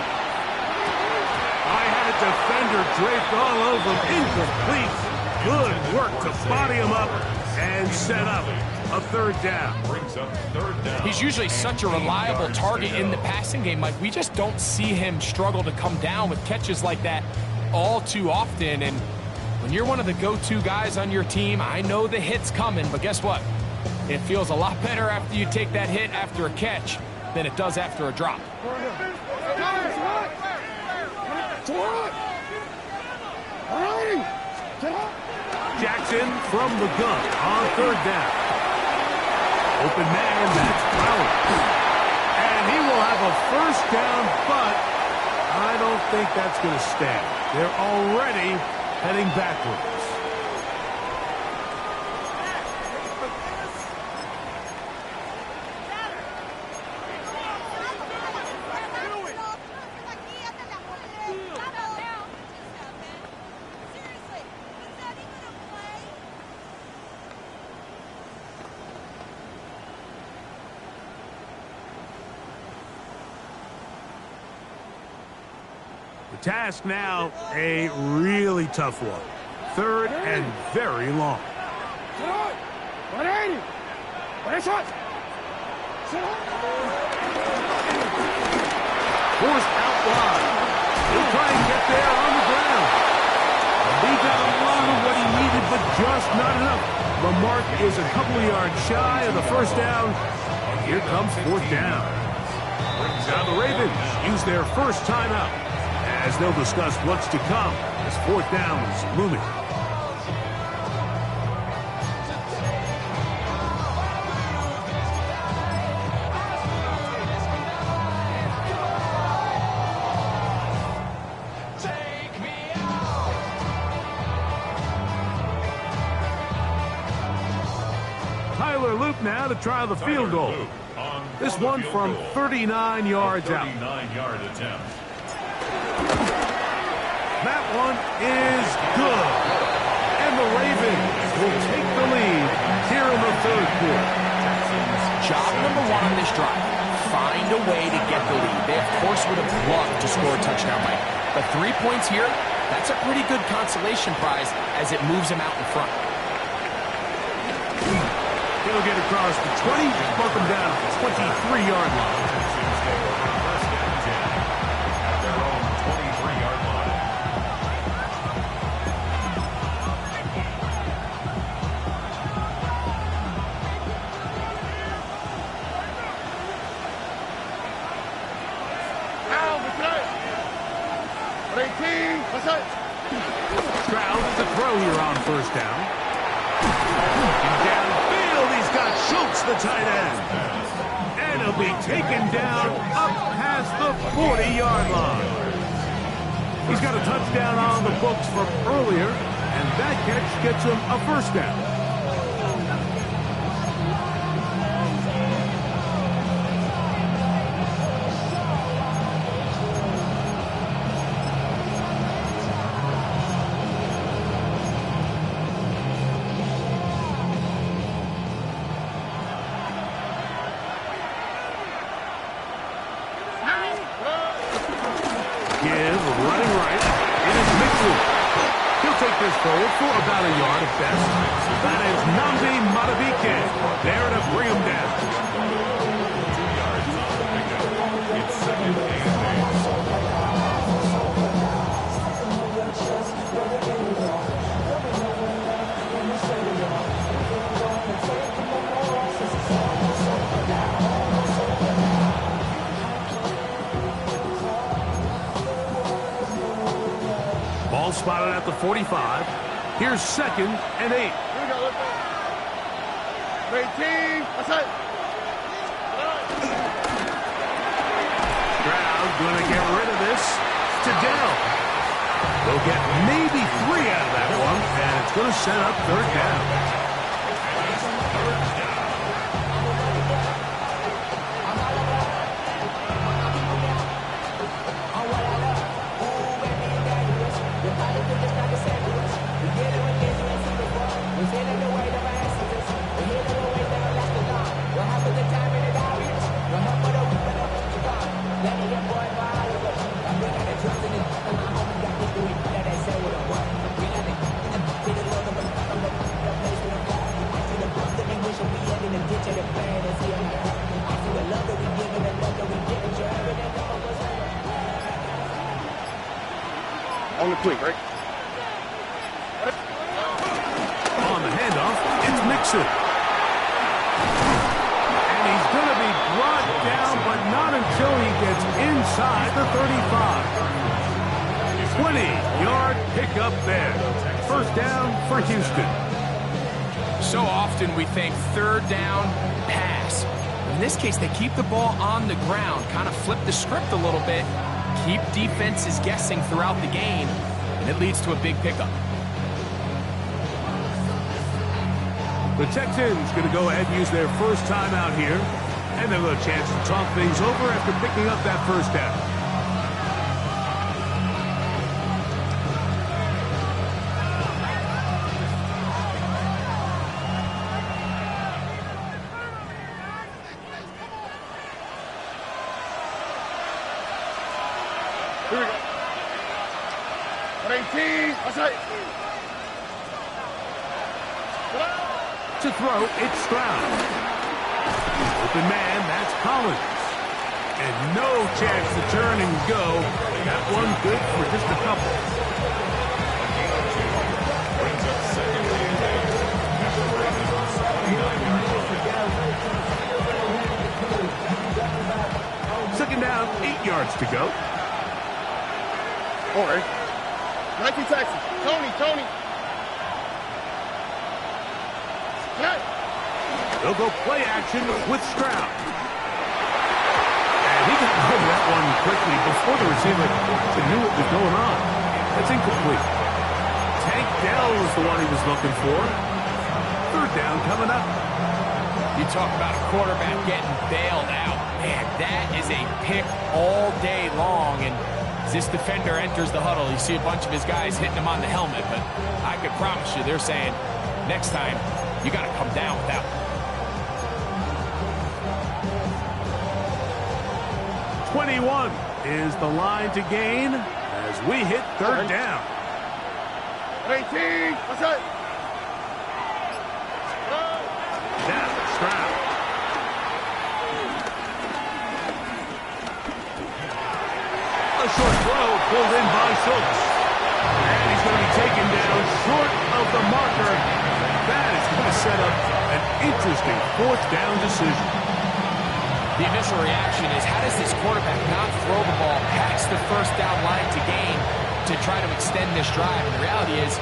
I had a defender draped all over him. Incomplete. Good work to body him up and set up a 3rd down. Brings up 3rd down. He's usually such a reliable target in the passing game, Mike. We just don't see him struggle to come down with catches like that all too often. And when you're one of the go-to guys on your team, I know the hit's coming, but guess what? It feels a lot better after you take that hit after a catch than it does after a drop. Jackson from the gun on 3rd down. Open man, that's Flowers. And he will have a 1st down, but I don't think that's going to stand. They're already heading backwards. The task now, a really tough one. 3rd and very long. Forced out wide. He'll try and get there on the ground. He got a lot of what he needed, but just not enough. The mark is a couple of yards shy of the 1st down. And here comes 4th down. Now the Ravens use their first timeout as they'll discuss what's to come as fourth down is looming. Now to try the field goal. This one from 39 yards out. 39-yard attempt. That one is good. And the Ravens will take the lead here in the third quarter. Job number one on this drive, find a way to get the lead. They, of course, would have loved to score a touchdown, Mike. But 3 points here, that's a pretty good consolation prize as it moves them out in front. He'll get across the 20, mark him down at the 23-yard line. First down 10 at their own 23-yard line. Stroud is a throw here on first down. And downfield, he's got Schultz, the tight end. And he'll be taken down up past the 40-yard line. He's got a touchdown on the books from earlier, and that catch gets him a first down. Forward for about a yard at best. That is Nnamdi Madubuike. There to bring him down. 2 yards on the pickup. It's second and 8. Ball spotted at the 45. Here's second and 8. Here we go. Let's go. 18. That's it. Stroud going to get rid of this to Dell. They'll get maybe 3 out of that one, and it's going to set up third down. On the quick, right? On the handoff, it's Mixon. And he's going to be brought down, but not until he gets inside the 35. 20-yard pickup there. First down for Houston. So often we think third down, pass. In this case, they keep the ball on the ground, kind of flip the script a little bit, keep defenses guessing throughout the game, and it leads to a big pickup. The Texans going to go ahead and use their first timeout here, and they'll have a chance to talk things over after picking up that first down. Here we go. 18. That's it. To throw, it's Stroud. Open man, that's Collins. And no chance to turn and go. That one good for just a couple. Brings up second and 8 at the Ravens' 29-yard line. Second down, 8 yards to go. All right. Nike taxi. Tony. Hey. They'll go play action with Stroud. And he got rid of that one quickly before the receiver knew what was going on. That's incomplete. Tank Dell was the one he was looking for. Third down coming up. You talk about a quarterback getting bailed out. Man, that is a pick all day long. And as this defender enters the huddle, you see a bunch of his guys hitting him on the helmet. But I could promise you, they're saying, next time, you got to come down with that one. 21 is the line to gain as we hit third down. 18. What's up? Now, Stroud. A short throw pulled in by Schultz. And he's going to be taken down short of the marker. That is going to set up an interesting fourth down decision. The initial reaction is, how does this quarterback not throw the ball past the first down line to gain to try to extend this drive? And the reality is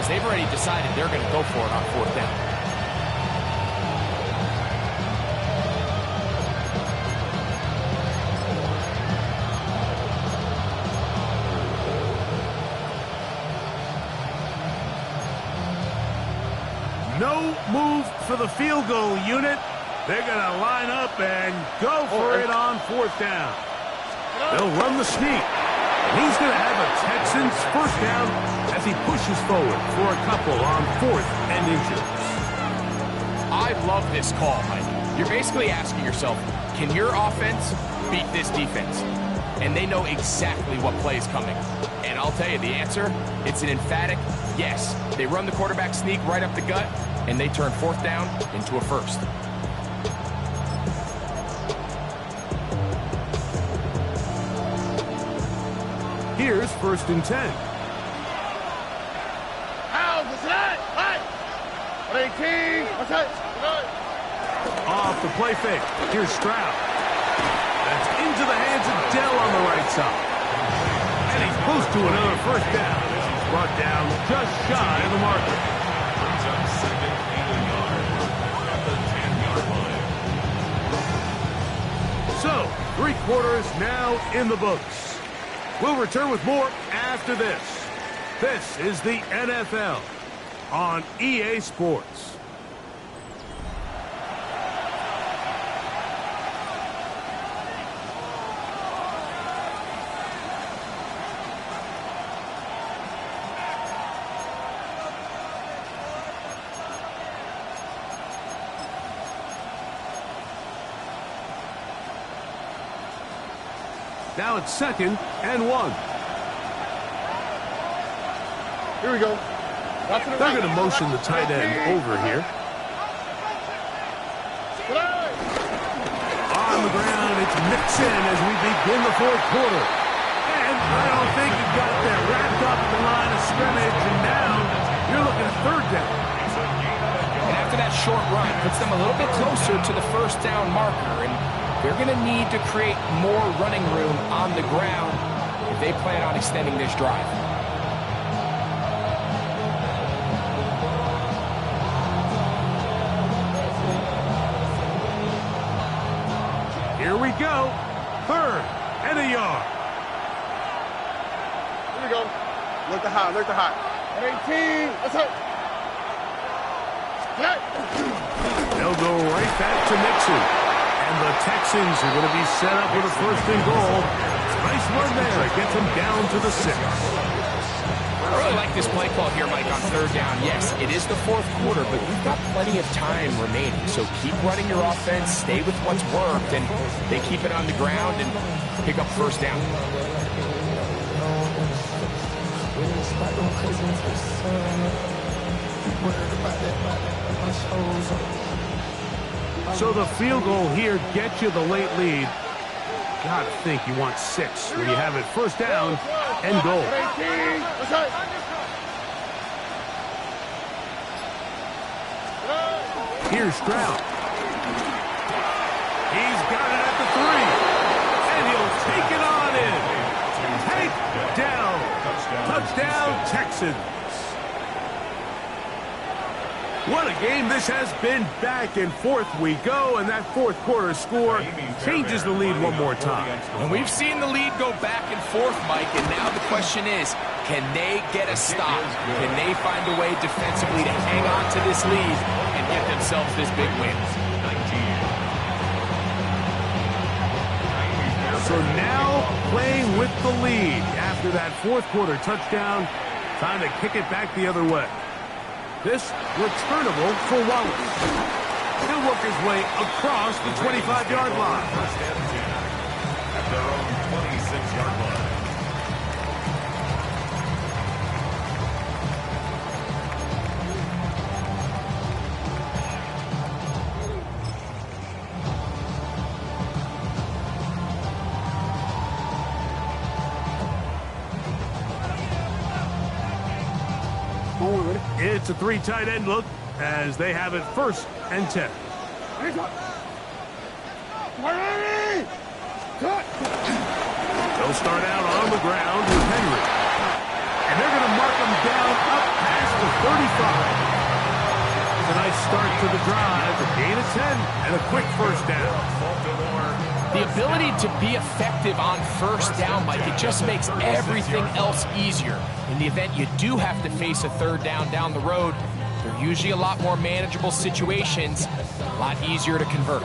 they've already decided they're going to go for it on fourth down. No move for the field goal unit. They're going to line up and go for it on fourth down. They'll run the sneak. And he's going to have a Texans first down as he pushes forward for a couple on 4th and inches. I love this call, Mike. You're basically asking yourself, can your offense beat this defense? And they know exactly what play is coming. And I'll tell you the answer, it's an emphatic yes. They run the quarterback sneak right up the gut, and they turn fourth down into a first. Here's 1st and 10. How's the slide? Hey! 18. What's up? Off the play fake. Here's Stroud. That's into the hands of Dell on the right side. And he's close to another first down. He's brought down just shy of the marker. Brings up second and a yard at the 10-yard line. So, 3 quarters now in the books. We'll return with more after this. This is the NFL on EA Sports. Now it's 2nd and 1. Here we go. They're going to motion the tight end over here. On the ground, it's Mixon as we begin the 4th quarter. And I don't think he got that wrapped up at the line of scrimmage, and now you're looking at 3rd down. And after that short run, puts them a little bit closer to the first down marker, and they're going to need to create more running room on the ground if they plan on extending this drive. Here we go. 3rd and a yard. Here we go. Look the high. 18. What's up? They'll go right back to Mixon. And the Texans are going to be set up with a 1st and goal. Nice run there. Gets them down to the 6. I really like this play call here, Mike, on 3rd down. Yes, it is the 4th quarter, but we've got plenty of time remaining. So keep running your offense, stay with what's worked, and they keep it on the ground and pick up first down. So the field goal here gets you the late lead. Gotta think you want 6 when you have it 1st down and goal. Here's Stroud. He's got it at the 3. And he'll Texans. What a game this has been. Back and forth we go, and that fourth quarter score changes the lead one more time. And we've seen the lead go back and forth, Mike, and now the question is, can they get a stop? Can they find a way defensively to hang on to this lead and get themselves this big win? So now playing with the lead after that fourth quarter touchdown, time to kick it back the other way. This returnable for Wallace. He'll work his way across the 25-yard line. First and 10 at their own 26-yard line. It's a three tight end look as they have it first and 10. They'll start out on the ground with Henry. And they're going to mark him down up past the 35. It's a nice start to the drive. A gain of 10 and a quick first down. The ability to be effective on first down, Mike, it just makes everything else easier. In the event you do have to face a third down the road, they're usually a lot more manageable situations, a lot easier to convert.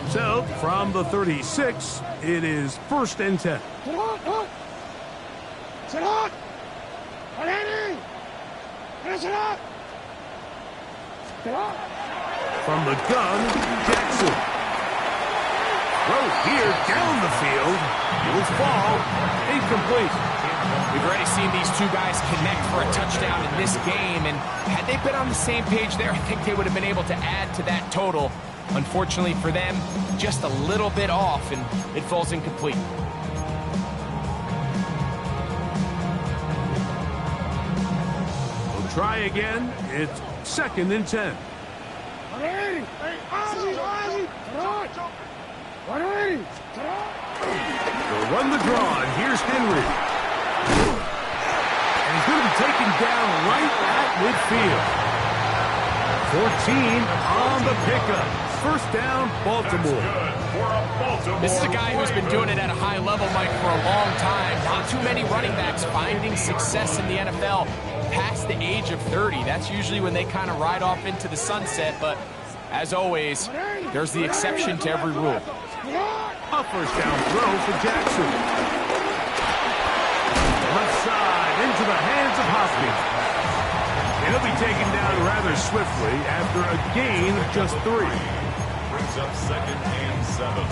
So, from the 36, it is first and 10. From the gun, Jackson. Throw here down the field. It was ball. Incomplete. We've already seen these two guys connect for a touchdown in this game, and had they been on the same page there, I think they would have been able to add to that total. Unfortunately for them, just a little bit off, and it falls incomplete. We'll try again. It's second and 10. They'll run the draw, and here's Henry. And he's going to be taken down right at midfield. 14 on the pickup. First down, Baltimore. This is a guy who's been doing it at a high level, Mike, for a long time. Not too many running backs finding success in the NFL past the age of 30. That's usually when they kind of ride off into the sunset, but as always, there's the exception to every rule. A first down throw for Jackson. Left side into the hands of Hoskins. And he'll be taken down rather swiftly after a gain of just 3. Brings up second and 7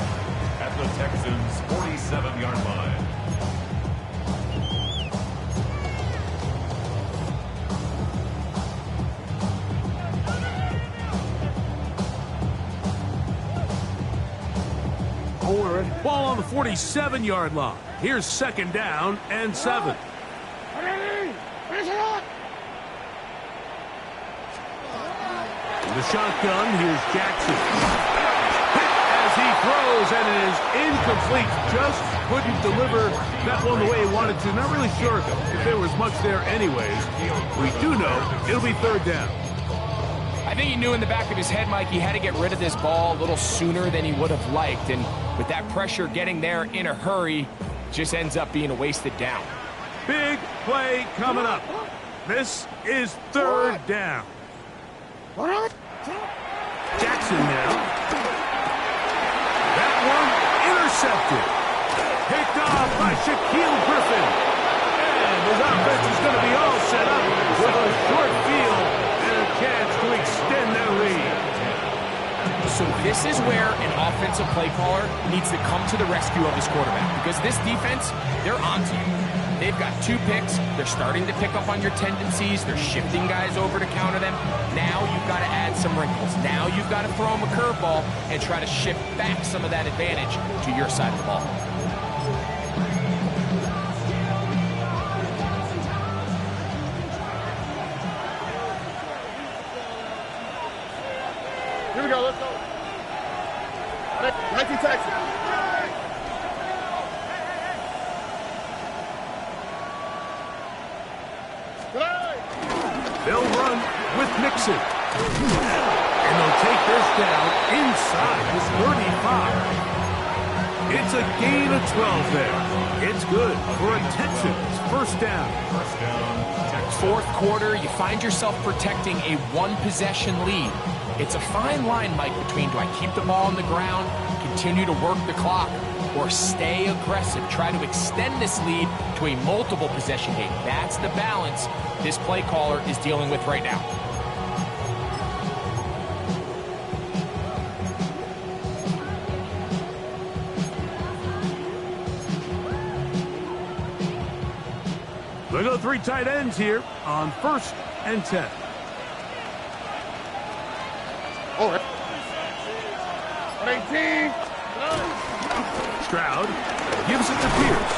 at the Texans' 47-yard line. Ball on the 47-yard line. Here's second down and 7. In the shotgun, here's Jackson. Hit as he throws, and it is incomplete. Just couldn't deliver that one the way he wanted to. Not really sure if there was much there anyways. We do know it'll be third down. I think he knew in the back of his head, Mike, he had to get rid of this ball a little sooner than he would have liked. And with that pressure getting there in a hurry, just ends up being a wasted down. Big play coming up. This is third down. Jackson now. That one intercepted. Picked off by Shaquille Griffin. And his offense is going to be all set up with a short field and a chance to extend their lead. So this is where an offensive play caller needs to come to the rescue of his quarterback, because this defense, they're onto you. They've got 2 picks. They're starting to pick up on your tendencies. They're shifting guys over to counter them. Now you've got to add some wrinkles. Now you've got to throw them a curveball and try to shift back some of that advantage to your side of the ball. Here we go, let's go. 19 Texans. makes it. And they'll take this down inside his 35. It's a gain of 12 there. It's good for a Texans first down. Fourth quarter, you find yourself protecting a one-possession lead. It's a fine line, Mike, between do I keep the ball on the ground, continue to work the clock, or stay aggressive, try to extend this lead to a multiple possession game. That's the balance this play caller is dealing with right now. They go 3 tight ends here on 1st and 10. Oh, 18. Stroud gives it to Pierce.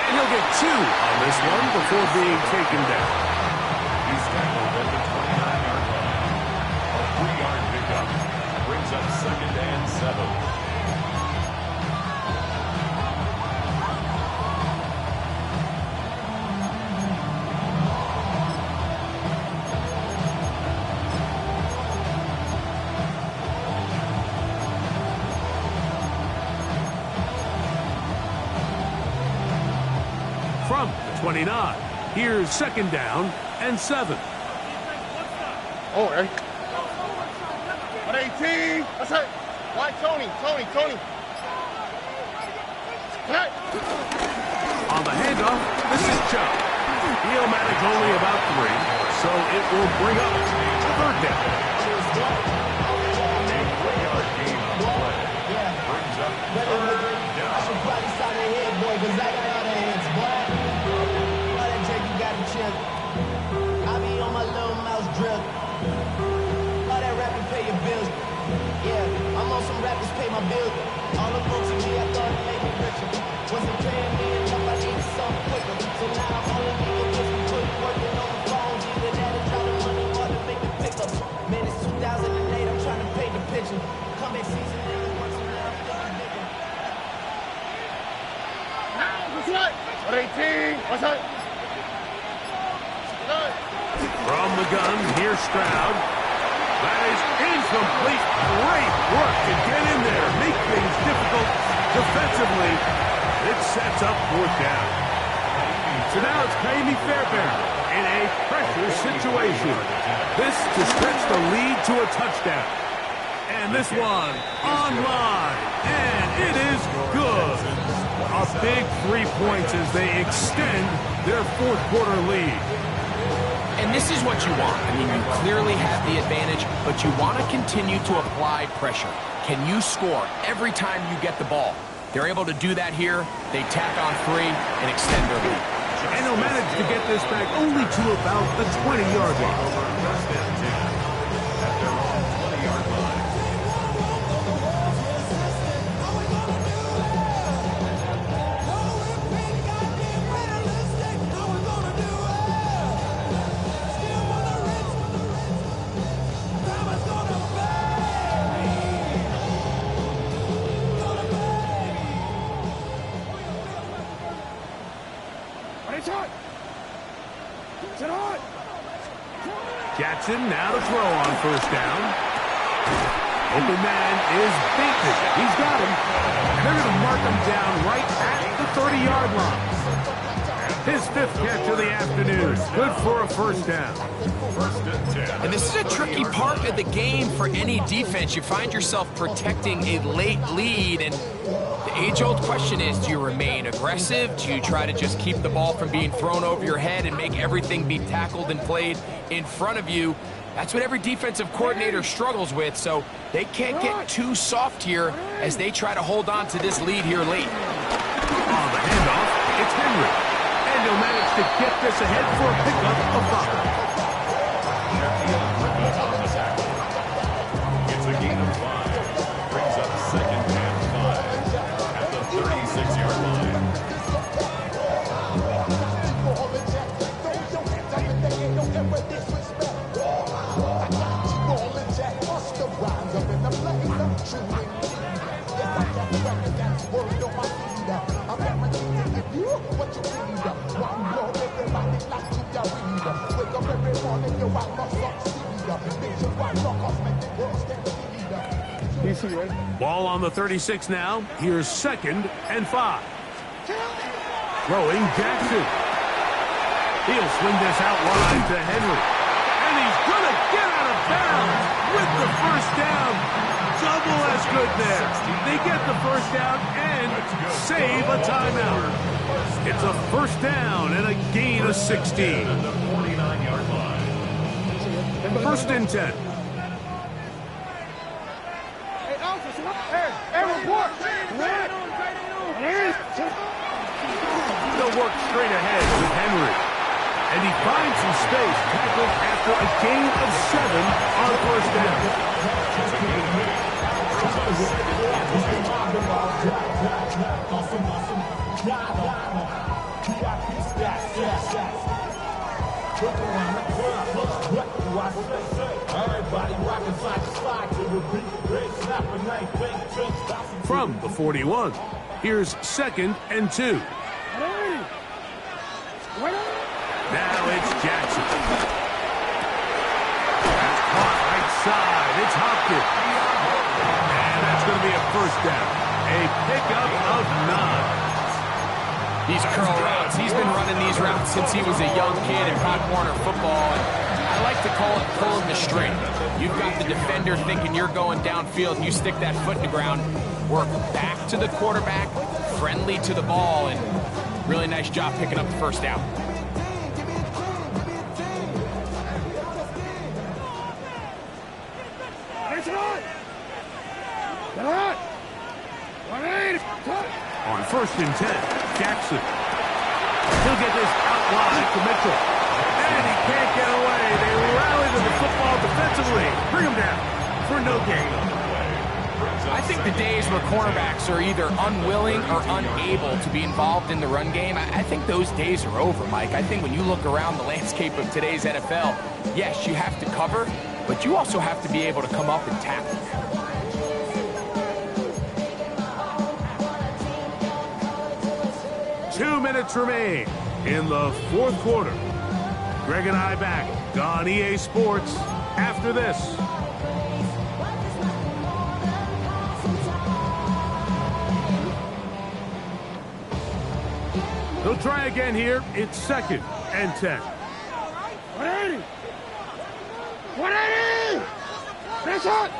And he'll get 2 on this one before being taken down. He's tackled at the 29-yard line. A 3-yard pickup brings up 2nd and 7. From the 29, here's 2nd down and 7. Oh, 18. That's it. Why, Tony? Hey. On the handoff, this is Chubb. He'll manage only about 3, so it will bring up 3rd down. A 3-yard gain on the play. Brings up 3rd down. I should probably sign your head, boy, because I got all the hands, boy. All that Jake, you got to chill. I be on my little mouse drill. All that rapping pay your bills. Yeah, I'm on some rappers pay my bills. All the folks in me, I thought it made me richer. Wasn't paying me enough, I needed something quicker. So now I'm only nigga with me working on the phone. Either that or drop the money or to make the pickups. Man, it's 2008, I'm trying to paint the picture. Comeback season in the works, and now I'm thinking bigger. What's that? 18. What's that? From the gun, here's Stroud. That is incomplete. Great work to get in there. Make things difficult defensively. It sets up 4th down. So now it's Kaimi Fairbairn in a pressure situation. This to stretch the lead to a touchdown. And this one online. And it is good. A big 3 points as they extend their 4th quarter lead. And this is what you want. I mean, you clearly have the advantage, but you want to continue to apply pressure. Can you score every time you get the ball? They're able to do that here. They tack on 3 and extend their lead. And they'll manage to get this back only to about the 20-yard line. First and 10 at their own 20-yard line. Jackson now to throw on 1st down. Open man is beaten. He's got him. And they're going to mark him down right at the 30-yard line. His 5th catch of the afternoon. Good for a 1st down. First and 10. And this is a tricky part of the game for any defense. You find yourself protecting a late lead, and the age-old question is, do you remain aggressive? Do you try to just keep the ball from being thrown over your head and make everything be tackled and played in front of you? That's what every defensive coordinator struggles with, so they can't get too soft here as they try to hold on to this lead here late. On the handoff, it's Henry. And he'll manage to get this ahead for a pickup of 5. On the tackle. It's a gain of 5. Brings up 2nd and 5 at the 36-yard line. Wake up every morning, you want my socks. DC, ready? Ball on the 36 now. Here's 2nd and 5. Throwing Jackson. He'll swing this out wide to Henry. And he's going to get out of bounds with the first down. Double as good there. They get the first down and save a timeout. It's a first down and a gain of 16. The 49-yard line. 1st and 10. Hey, report! They'll work straight ahead with Henry. And he finds some space, tackled after a gain of 7 on 1st down. From the 41, here's 2nd and 2. Now it's Jackson. That's caught right side. It's Hopkins. And that's going to be a first down. A pickup of 9. These curl routes, he's been running these routes since he was a young kid in Pop Warner football. And I like to call it pulling the string. You've got the defender thinking you're going downfield, and you stick that foot in the ground, work back to the quarterback, friendly to the ball, and really nice job picking up the first down. On 1st and 10, Jackson. He'll get this out wide to Mitchell. And he can't get away. They rally to the football defensively. Bring him down for no gain. I think the days where cornerbacks are either unwilling or unable to be involved in the run game, I think those days are over, Mike. I think when you look around the landscape of today's NFL, yes, you have to cover, but you also have to be able to come up and tackle. Two minutes remain in the 4th quarter. Greg and I back on EA Sports after this. They'll try again here. It's 2nd and 10. 180! 180! Finish it!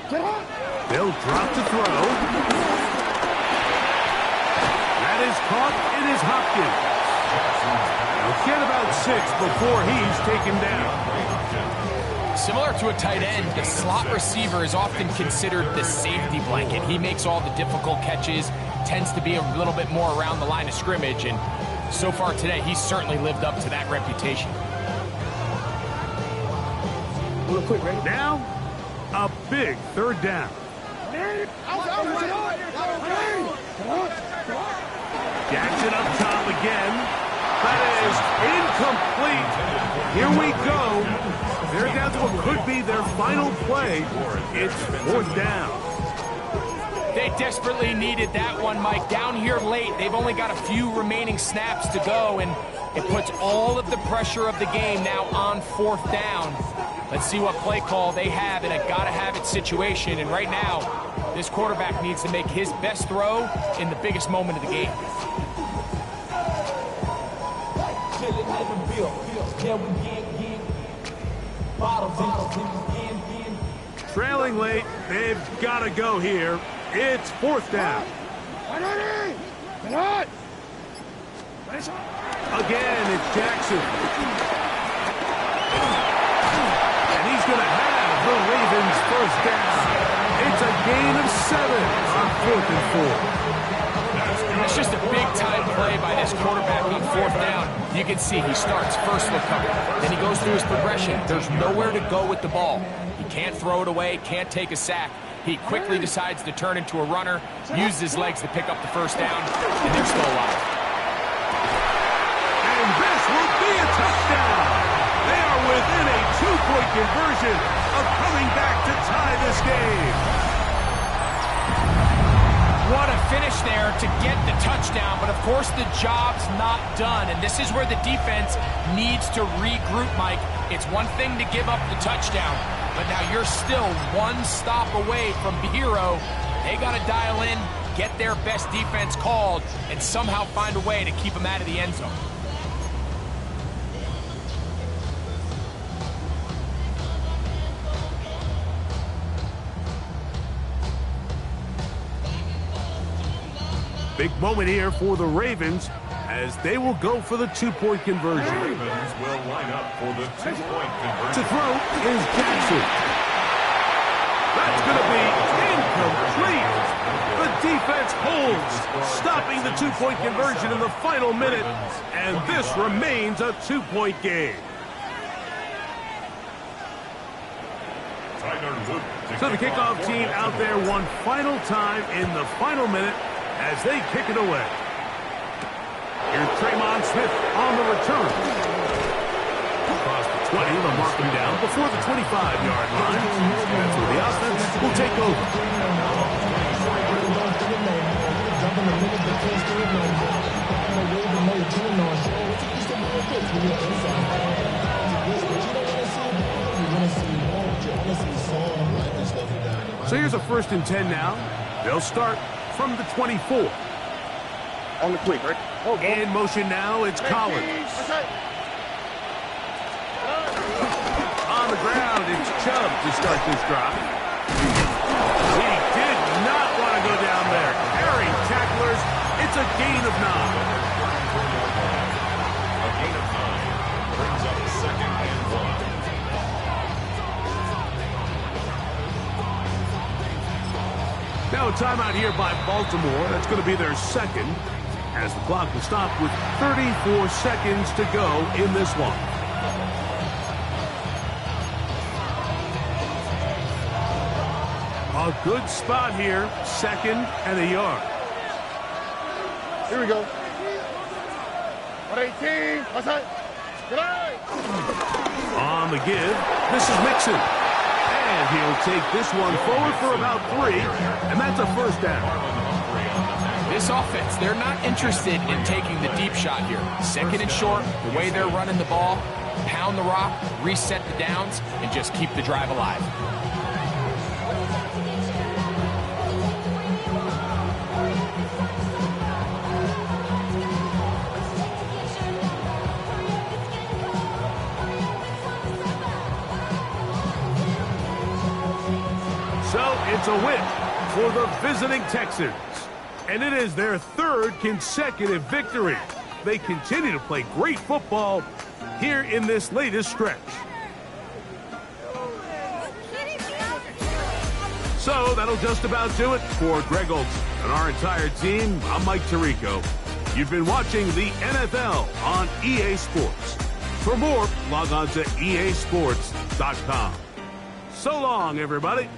Get on! They'll drop to throw. That is caught. It is Hopkins. They'll get about 6 before he's taken down. Similar to a tight end, the slot receiver is often considered the safety blanket. He makes all the difficult catches, tends to be a little bit more around the line of scrimmage, and so far today, he's certainly lived up to that reputation. Real quick, ready? Now, a big 3rd down. Jackson up top again. That is incomplete. Here we go. They're down to what could be their final play. It's 4th down. They desperately needed that one, Mike. Down here late, they've only got a few remaining snaps to go, and it puts all of the pressure of the game now on 4th down. Let's see what play call they have in a gotta-have-it situation, and right now, this quarterback needs to make his best throw in the biggest moment of the game. Trailing late, they've got to go here. It's 4th down. Again, it's Jackson. And he's going to have the Ravens' first down. It's a gain of 7 on 4th and 4. It's just a big-time play by this quarterback on 4th down. You can see he starts first with cover. Then he goes through his progression. There's nowhere to go with the ball. He can't throw it away, can't take a sack. He quickly decides to turn into a runner, uses his legs to pick up the first down, and they're still alive. And this will be a touchdown. They are within a 2-point conversion of coming back to tie this game. What a finish there to get the touchdown, but of course the job's not done, and this is where the defense needs to regroup, Mike. It's one thing to give up the touchdown, but now you're still one stop away from hero. They got to dial in, get their best defense called, and somehow find a way to keep them out of the end zone. Big moment here for the Ravens as they will go for the two-point conversion. The Ravens will line up for the two-point conversion. To throw is Jackson. That's going to be incomplete. The defense holds, stopping the two-point conversion in the final minute, and this remains a two-point game. So the kickoff team out there one final time in the final minute as they kick it away. Here's Tremont Smith on the return. Across the 20, they'll mark him down before the 25-yard line. That's where the offense will take over. So here's a 1st and 10 now. They'll start from the 24. On the quick, right? In motion now, it's Collins. On the ground, it's Chubb to start this drive. He did not want to go down there. Carrying tacklers, it's a gain of 9. A gain of 9 brings up 2nd and 1. Now a timeout here by Baltimore. That's going to be their second, as the clock will stop with 34 seconds to go in this one. A good spot here, 2nd and a yard. Here we go. 118. Outside. On the give, this is Mixon. And he'll take this one forward for about 3, and that's a 1st down. This offense, they're not interested in taking the deep shot here. 2nd and short, the way they're running the ball, pound the rock, reset the downs, and just keep the drive alive. So it's a win for the visiting Texans. And it is their 3rd consecutive victory. They continue to play great football here in this latest stretch. So that'll just about do it for Greg Olson and our entire team. I'm Mike Tirico. You've been watching the NFL on EA Sports. For more, log on to easports.com. So long, everybody.